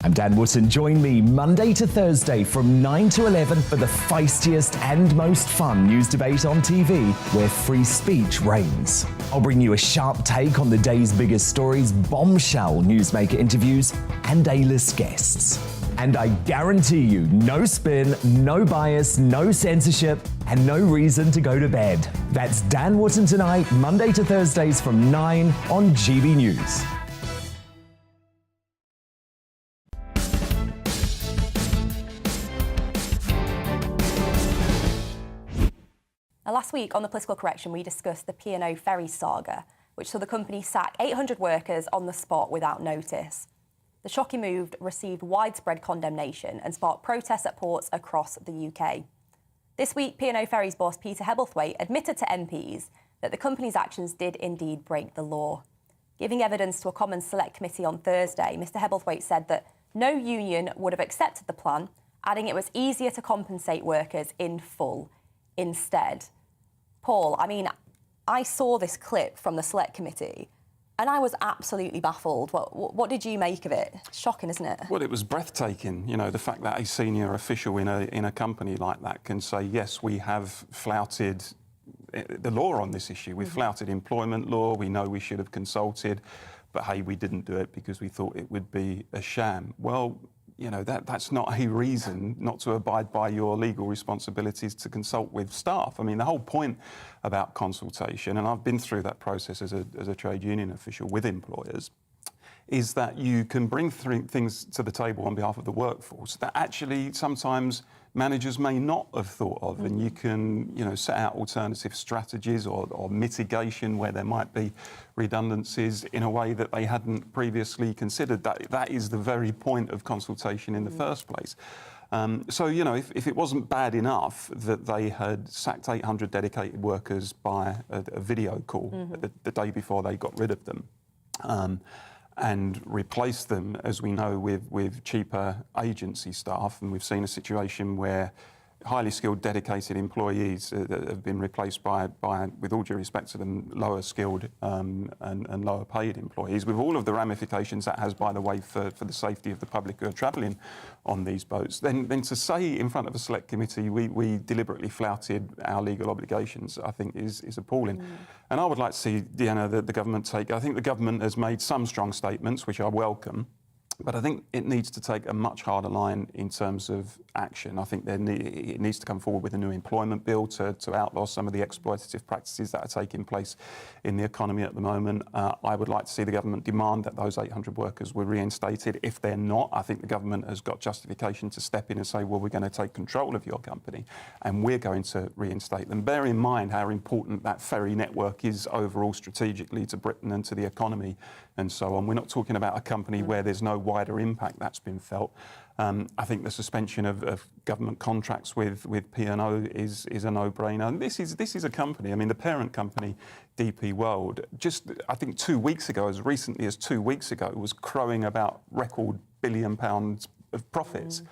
I'm Dan Wootton. Join me Monday to Thursday from 9 to 11 for the feistiest and most fun news debate on TV, where free speech reigns. I'll bring you a sharp take on the day's biggest stories, bombshell newsmaker interviews, and A-list guests. And I guarantee you, no spin, no bias, no censorship, and no reason to go to bed. That's Dan Wootton tonight, Monday to Thursdays from 9 on GB News. Now, last week on the Political Correction, we discussed the P&O ferry saga, which saw the company sack 800 workers on the spot without notice. The shocking move received widespread condemnation and sparked protests at ports across the UK. This week, P&O Ferries boss Peter Hebblethwaite admitted to MPs that the company's actions did indeed break the law. Giving evidence to a Commons Select Committee on Thursday, Mr Hebblethwaite said that no union would have accepted the plan, adding it was easier to compensate workers in full instead. Paul, I mean, I saw this clip from the Select Committee and I was absolutely baffled. What did you make of it? Shocking, isn't it? Well, it was breathtaking. You know, the fact that a senior official in a company like that can say, yes, we have flouted the law on this issue. We've flouted employment law. We know we should have consulted, but hey, we didn't do it because we thought it would be a sham. Well, you know, that's not a reason not to abide by your legal responsibilities to consult with staff. I mean, the whole point about consultation, and I've been through that process as a trade union official with employers, is that you can bring things to the table on behalf of the workforce that actually sometimes managers may not have thought of, and you can, you know, set out alternative strategies or mitigation where there might be redundancies in a way that they hadn't previously considered. That is the very point of consultation in the first place. So, you know, if it wasn't bad enough that they had sacked 800 dedicated workers by a video call the day before they got rid of them, and replace them, as we know, with cheaper agency staff. And we've seen a situation where highly skilled, dedicated employees that have been replaced by, with all due respect to them, lower skilled and lower paid employees, with all of the ramifications that has, by the way, for the safety of the public who are travelling on these boats. Then to say in front of a select committee we deliberately flouted our legal obligations, I think is appalling. And I would like to see, Deanna, the government take, I think the government has made some strong statements, which I welcome, but I think it needs to take a much harder line in terms of action. I think it needs to come forward with a new employment bill to outlaw some of the exploitative practices that are taking place in the economy at the moment. I would like to see the government demand that those 800 workers were reinstated. If they're not, I think the government has got justification to step in and say, well, we're going to take control of your company and we're going to reinstate them. Bear in mind how important that ferry network is overall strategically to Britain and to the economy and so on. We're not talking about a company where there's no wider impact that's been felt. I think the suspension of government contracts with P&O is a no-brainer. And this is a company, I mean, the parent company, DP World, just I think 2 weeks ago, as recently as 2 weeks ago, was crowing about record £1 billion of profits.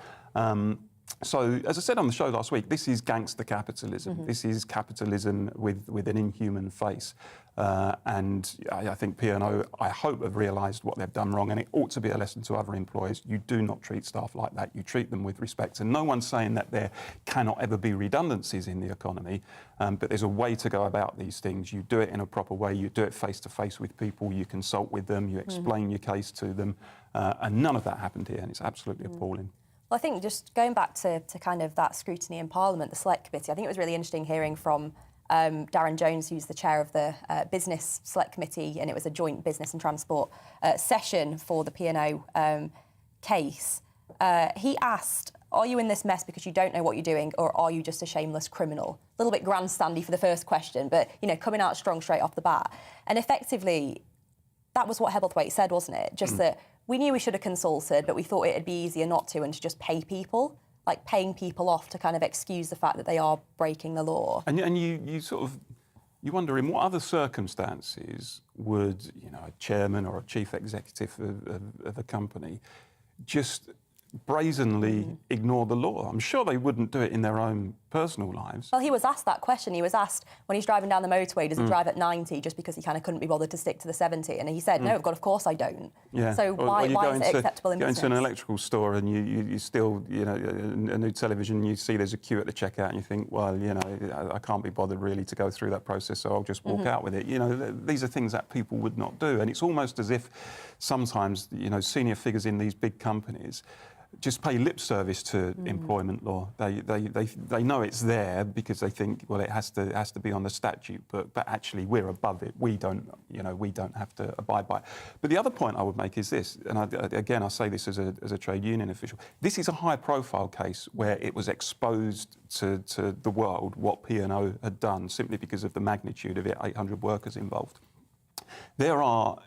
So, as I said on the show last week, this is gangster capitalism. This is capitalism with an inhuman face. And I think P&O, I hope, have realised what they've done wrong, and it ought to be a lesson to other employers. You do not treat staff like that. You treat them with respect. And no one's saying that there cannot ever be redundancies in the economy, but there's a way to go about these things. You do it in a proper way. You do it face-to-face with people. You consult with them. You explain your case to them. And none of that happened here, and it's absolutely appalling. Well, I think just going back to kind of that scrutiny in Parliament, the Select Committee, I think it was really interesting hearing from Darren Jones, who's the chair of the Business Select Committee, and it was a joint business and transport session for the P&O case. He asked, are you in this mess because you don't know what you're doing, or are you just a shameless criminal? A little bit grandstandy for the first question, but, you know, coming out strong straight off the bat. And effectively, that was what Hebblethwaite said, wasn't it? Just that we knew we should have consulted, but we thought it'd be easier not to and to just pay people, like paying people off to kind of excuse the fact that they are breaking the law. And you sort of, you wonder in what other circumstances would, you know, a chairman or a chief executive of a company just brazenly ignore the law. I'm sure they wouldn't do it in their own personal lives. Well, he was asked that question. He was asked when he's driving down the motorway, does he drive at 90 just because he kind of couldn't be bothered to stick to the 70? And he said, no, God, of course I don't. Yeah. So why is it acceptable in business? You go into an electrical store and you still, you know, a new television, you see there's a queue at the checkout and you think, well, you know, I can't be bothered really to go through that process, so I'll just walk out with it. You know, these are things that people would not do. And it's almost as if sometimes, you know, senior figures in these big companies just pay lip service to employment law. They know it's there because they think, well, it has to be on the statute, but actually we're above it. We don't have to abide by it. But the other point I would make is this, and I say this as a trade union official. This is a high-profile case where it was exposed to the world what P&O had done simply because of the magnitude of it, 800 workers involved. There are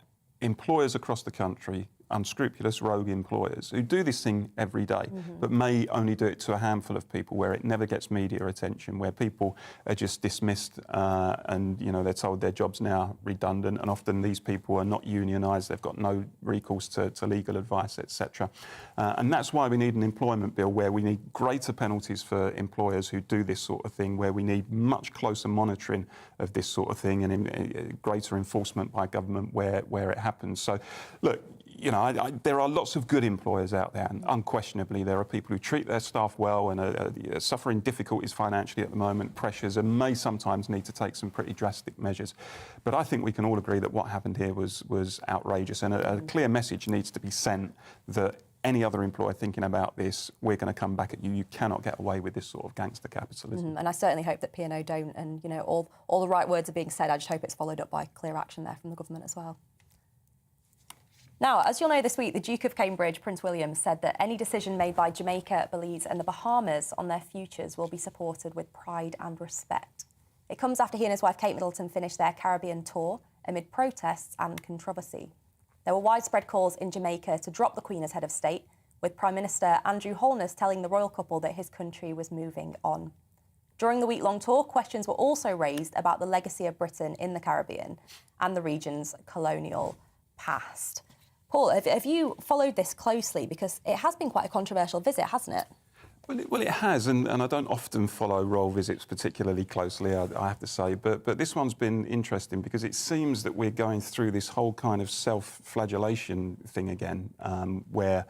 employers across the country, unscrupulous rogue employers who do this thing every day, but may only do it to a handful of people, where it never gets media attention, where people are just dismissed and, you know, they're told their job's now redundant, and often these people are not unionised, they've got no recourse to legal advice, etc. And that's why we need an employment bill where we need greater penalties for employers who do this sort of thing, where we need much closer monitoring of this sort of thing and greater enforcement by government where it happens. So, look, you know, there are lots of good employers out there, and unquestionably there are people who treat their staff well and are suffering difficulties financially at the moment, pressures, and may sometimes need to take some pretty drastic measures. But I think we can all agree that what happened here was outrageous, and a clear message needs to be sent that any other employer thinking about this, we're going to come back at you. You cannot get away with this sort of gangster capitalism. And I certainly hope that P&O don't, and, you know, all the right words are being said. I just hope it's followed up by clear action there from the government as well. Now, as you'll know, this week, the Duke of Cambridge, Prince William, said that any decision made by Jamaica, Belize and the Bahamas on their futures will be supported with pride and respect. It comes after he and his wife, Kate Middleton, finished their Caribbean tour amid protests and controversy. There were widespread calls in Jamaica to drop the Queen as head of state, with Prime Minister Andrew Holness telling the royal couple that his country was moving on. During the week-long tour, questions were also raised about the legacy of Britain in the Caribbean and the region's colonial past. Paul, have you followed this closely? Because it has been quite a controversial visit, hasn't it? Well, it has, and I don't often follow royal visits particularly closely, I have to say, but this one's been interesting because it seems that we're going through this whole kind of self-flagellation thing again, where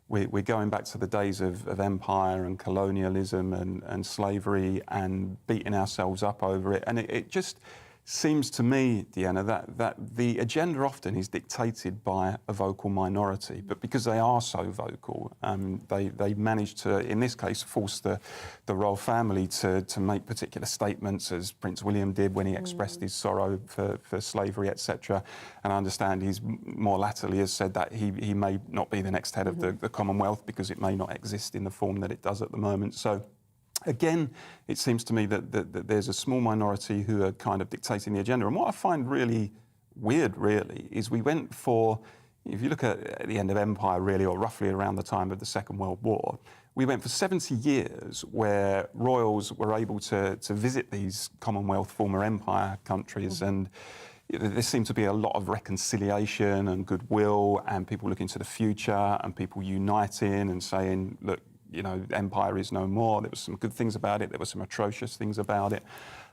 we're going back to the days of empire and colonialism and slavery and beating ourselves up over it, and it just seems to me, Deanna, that the agenda often is dictated by a vocal minority, but because they are so vocal, they manage to, in this case, force the royal family to make particular statements, as Prince William did when he expressed his sorrow for slavery, etc. And I understand he's more latterly has said that he may not be the next head of the Commonwealth because it may not exist in the form that it does at the moment. So, again, it seems to me that there's a small minority who are kind of dictating the agenda. And what I find really weird, really, is we went for, If you look at the end of empire, really, or roughly around the time of the Second World War, we went for 70 years where royals were able to visit these Commonwealth, former empire countries, and there seemed to be a lot of reconciliation and goodwill, and people looking to the future, and people uniting and saying, look, you know, empire is no more. There were some good things about it. There were some atrocious things about it.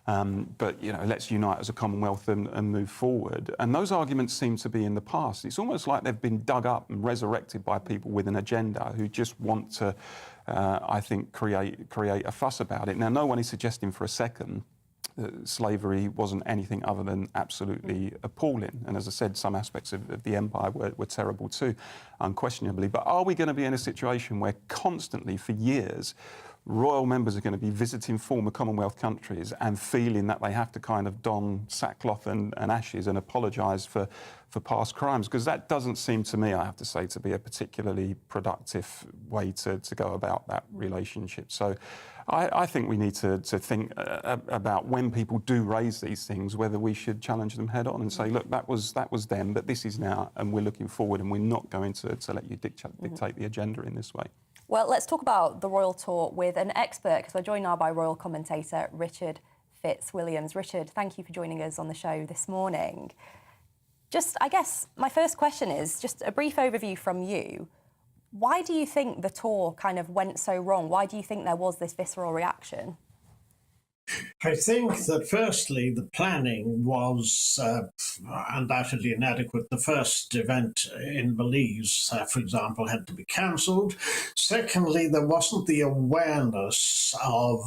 But, you know, let's unite as a Commonwealth and move forward. And those arguments seem to be in the past. It's almost like they've been dug up and resurrected by people with an agenda who just want to, I think, create a fuss about it. Now, no one is suggesting for a second that slavery wasn't anything other than absolutely appalling. And as I said, some aspects of the empire were terrible too, unquestionably. But are we going to be in a situation where constantly, for years, royal members are going to be visiting former Commonwealth countries and feeling that they have to kind of don sackcloth and ashes and apologise for past crimes? Because that doesn't seem to me, I have to say, to be a particularly productive way to go about that relationship. So I think we need to think about when people do raise these things, whether we should challenge them head on and say, look, that was them, but this is now, and we're looking forward, and we're not going to let you dictate the agenda in this way. Well, let's talk about the royal tour with an expert, because we're joined now by royal commentator Richard Fitzwilliams. Richard, thank you for joining us on the show this morning. Just, I guess, my first question is just a brief overview from you. Why do you think the tour kind of went so wrong? Why do you think there was this visceral reaction? I think that firstly, the planning was undoubtedly inadequate. The first event in Belize, for example, had to be cancelled. Secondly, there wasn't the awareness of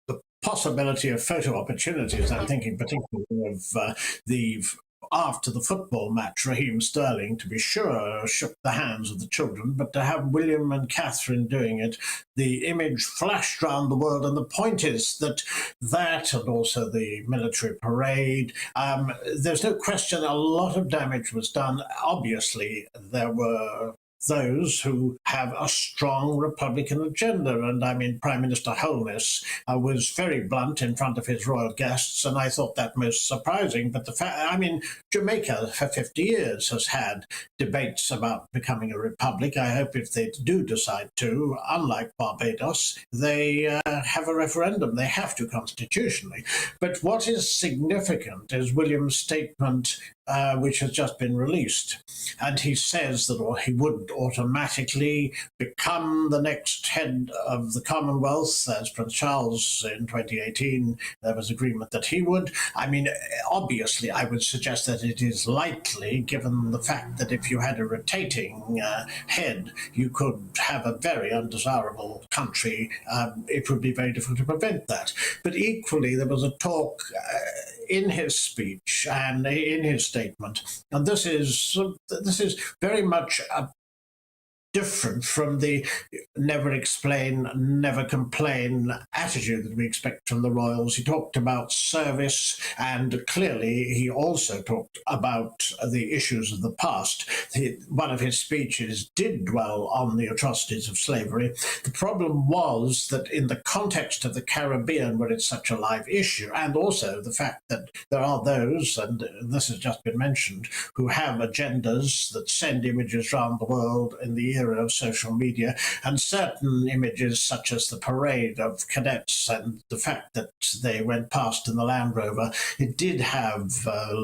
the possibility of photo opportunities. I'm thinking particularly of after the football match, Raheem Sterling, to be sure, shook the hands of the children, but to have William and Catherine doing it, the image flashed around the world. And the point is that and also the military parade, there's no question a lot of damage was done. Obviously, there were those who have a strong Republican agenda. And I mean, Prime Minister Holness was very blunt in front of his royal guests, and I thought that most surprising. But the fact, I mean, Jamaica for 50 years has had debates about becoming a republic. I hope if they do decide to, unlike Barbados, they have a referendum. They have to constitutionally. But what is significant is William's statement, which has just been released. And he says that he would automatically become the next head of the Commonwealth, as Prince Charles in 2018, there was agreement that he would. I mean, obviously, I would suggest that it is likely, given the fact that if you had a rotating head, you could have a very undesirable country. It would be very difficult to prevent that. But equally, there was a talk in his speech and in his statement, and this is very much different from the never explain, never complain attitude that we expect from the royals. He talked about service, and clearly he also talked about the issues of the past. One of his speeches did dwell on the atrocities of slavery. The problem was that in the context of the Caribbean, where it's such a live issue, and also the fact that there are those, and this has just been mentioned, who have agendas that send images around the world in the era of social media, and certain images such as the parade of cadets and the fact that they went past in the Land Rover, it did have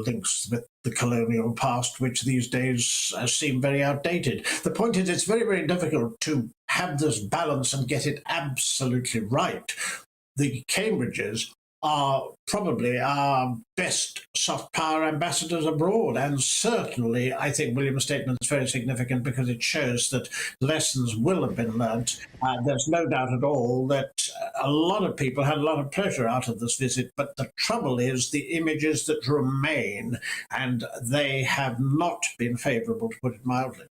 links with the colonial past, which these days seem very outdated. The point is, it's very, very difficult to have this balance and get it absolutely right. The Cambridges are probably our best soft power ambassadors abroad. And certainly, I think William's statement is very significant because it shows that lessons will have been learnt. There's no doubt at all that a lot of people had a lot of pleasure out of this visit. But the trouble is the images that remain, and they have not been favourable, to put it mildly.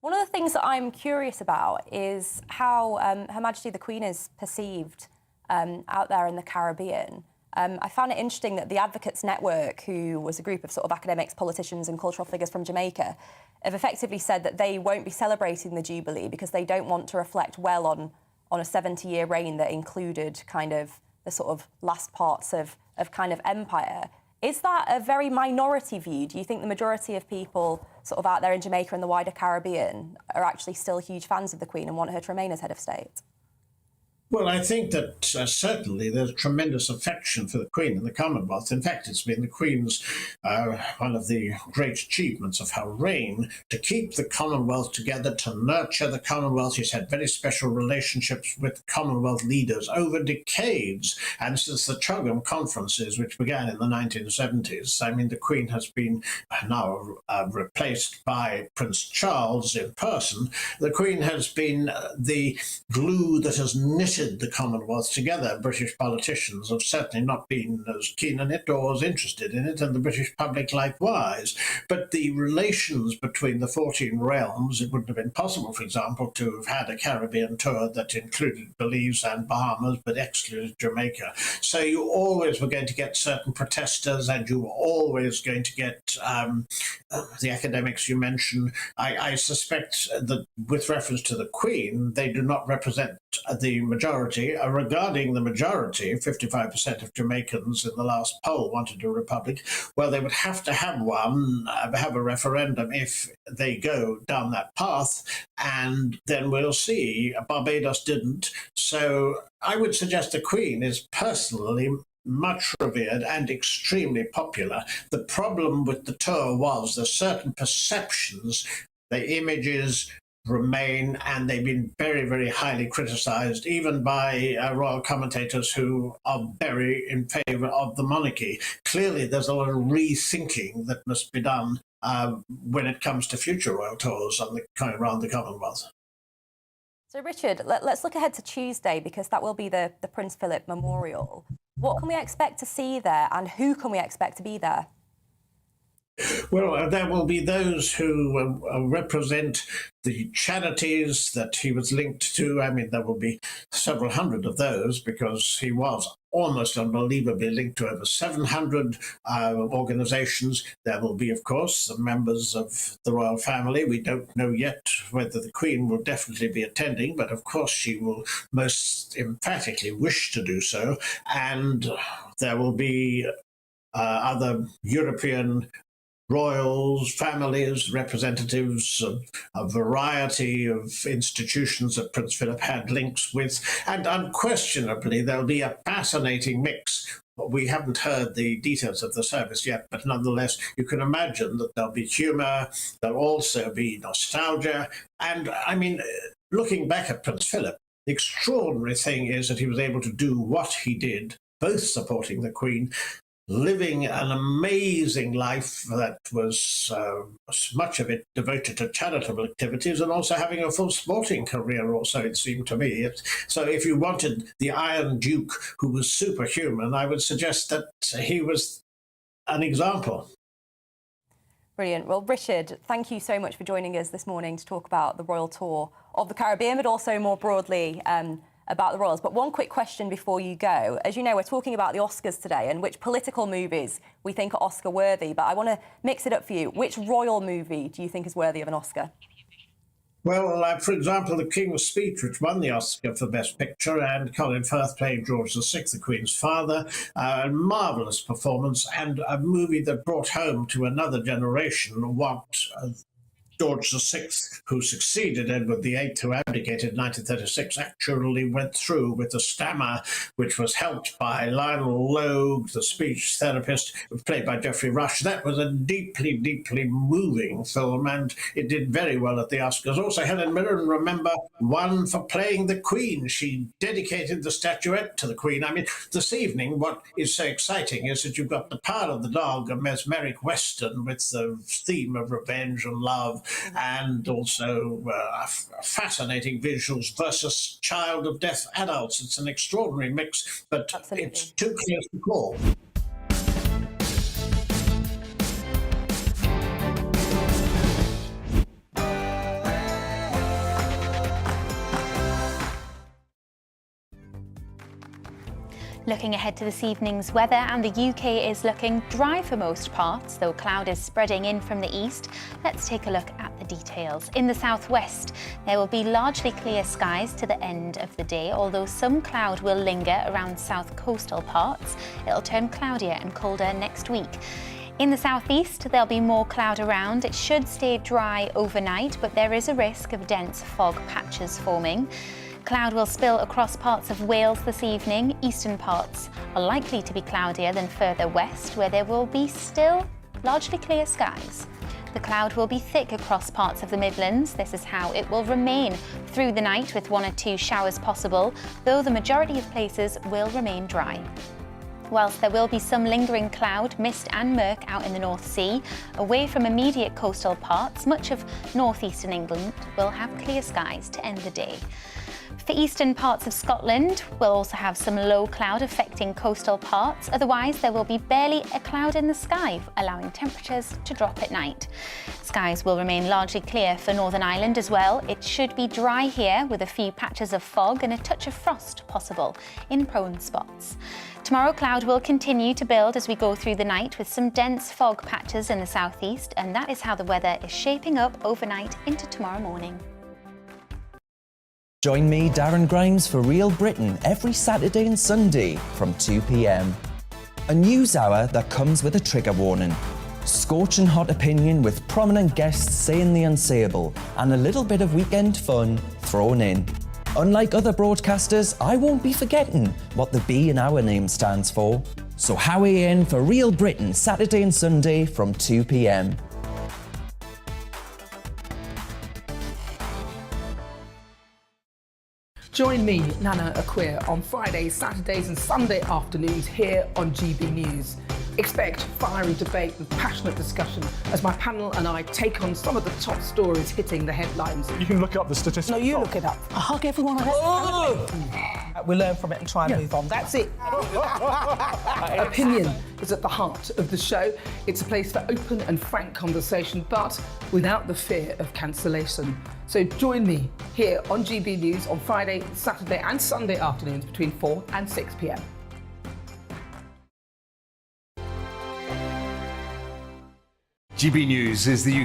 One of the things that I'm curious about is how Her Majesty the Queen is perceived out there in the Caribbean. I found it interesting that the Advocates Network, who was a group of sort of academics, politicians and cultural figures from Jamaica, have effectively said that they won't be celebrating the Jubilee because they don't want to reflect well on a 70-year reign that included kind of the sort of last parts of kind of empire. Is that a very minority view? Do you think the majority of people sort of out there in Jamaica and the wider Caribbean are actually still huge fans of the Queen and want her to remain as head of state? Well, I think that certainly there's tremendous affection for the Queen in the Commonwealth. In fact, it's been the Queen's one of the great achievements of her reign to keep the Commonwealth together, to nurture the Commonwealth. She's had very special relationships with Commonwealth leaders over decades, and since the Chatham conferences, which began in the 1970s. I mean, the Queen has been now replaced by Prince Charles in person. The Queen has been the glue that has knitted the Commonwealth together. British politicians have certainly not been as keen on it or as interested in it, and the British public likewise. But the relations between the 14 realms, it wouldn't have been possible, for example, to have had a Caribbean tour that included Belize and Bahamas, but excluded Jamaica. So you always were going to get certain protesters, and you were always going to get the academics you mentioned. I suspect that with reference to the Queen, they do not represent the majority. Regarding the majority, 55% of Jamaicans in the last poll wanted a republic. Well, they would have to have one, have a referendum if they go down that path, and then we'll see. Barbados didn't. So I would suggest the Queen is personally much revered and extremely popular. The problem with the tour was there's certain perceptions, the images remain, and they've been very, very highly criticised, even by royal commentators who are very in favour of the monarchy. Clearly, there's a lot of rethinking that must be done when it comes to future royal tours on around the Commonwealth. So, Richard, let's look ahead to Tuesday, because that will be the Prince Philip Memorial. What can we expect to see there, and who can we expect to be there? Well, there will be those who represent the charities that he was linked to. I mean, there will be several hundred of those, because he was almost unbelievably linked to over 700 organisations. There will be, of course, the members of the royal family. We don't know yet whether the Queen will definitely be attending, but of course she will most emphatically wish to do so. And there will be other European royals, families, representatives of a variety of institutions that Prince Philip had links with, and unquestionably there'll be a fascinating mix. We haven't heard the details of the service yet, but nonetheless, you can imagine that there'll be humour, there'll also be nostalgia, and I mean, looking back at Prince Philip, the extraordinary thing is that he was able to do what he did, both supporting the Queen, living an amazing life that was much of it devoted to charitable activities, and also having a full sporting career also, it seemed to me. So if you wanted the Iron Duke who was superhuman, I would suggest that he was an example. Brilliant. Well, Richard, thank you so much for joining us this morning to talk about the royal tour of the Caribbean, but also more broadly about the royals. But one quick question before you go. As you know, we're talking about the Oscars today and which political movies we think are Oscar worthy, but I want to mix it up for you. Which royal movie do you think is worthy of an Oscar? Well, for example, The King's Speech, which won the Oscar for Best Picture, and Colin Firth playing George VI, the Queen's father, a marvellous performance, and a movie that brought home to another generation what George VI, who succeeded Edward VIII, who abdicated in 1936, actually went through with a stammer, which was helped by Lionel Logue, the speech therapist, played by Geoffrey Rush. That was a deeply, deeply moving film, and it did very well at the Oscars. Also, Helen Mirren, remember, won for playing the Queen. She dedicated the statuette to the Queen. I mean, this evening, what is so exciting is that you've got The Power of the Dog, a mesmeric western with the theme of revenge and love, and also fascinating visuals versus Child of Deaf adults. It's an extraordinary mix, but it's too clear to call. Looking ahead to this evening's weather, and the UK is looking dry for most parts, though cloud is spreading in from the east. Let's take a look at the details. In the southwest, there will be largely clear skies to the end of the day, although some cloud will linger around south coastal parts. It'll turn cloudier and colder next week. In the southeast, there'll be more cloud around. It should stay dry overnight, but there is a risk of dense fog patches forming. Cloud will spill across parts of Wales this evening. Eastern parts are likely to be cloudier than further west, where there will be still largely clear skies. The cloud will be thick across parts of the Midlands. This is how it will remain through the night, with 1 or 2 showers possible, though the majority of places will remain dry. Whilst there will be some lingering cloud, mist and murk out in the North Sea, away from immediate coastal parts, much of northeastern England will have clear skies to end the day. For eastern parts of Scotland, we'll also have some low cloud affecting coastal parts. Otherwise, there will be barely a cloud in the sky, allowing temperatures to drop at night. Skies will remain largely clear for Northern Ireland as well. It should be dry here, with a few patches of fog and a touch of frost possible in prone spots. Tomorrow, cloud will continue to build as we go through the night, with some dense fog patches in the southeast, and that is how the weather is shaping up overnight into tomorrow morning. Join me, Darren Grimes, for Real Britain every Saturday and Sunday from 2 p.m. A news hour that comes with a trigger warning. Scorching hot opinion with prominent guests saying the unsayable, and a little bit of weekend fun thrown in. Unlike other broadcasters, I won't be forgetting what the B in our name stands for. So howie in for Real Britain Saturday and Sunday from 2 p.m. Join me, Nana Akweer, on Fridays, Saturdays and Sunday afternoons here on GB News. Expect fiery debate and passionate discussion as my panel and I take on some of the top stories hitting the headlines. You can look up the statistics. No, you look it up. I hug everyone. We learn from it and try and move on. That's it. Opinion is at the heart of the show. It's a place for open and frank conversation, but without the fear of cancellation. So join me here on GB News on Friday, Saturday and Sunday afternoons between 4 and 6 p.m. GB News is the UK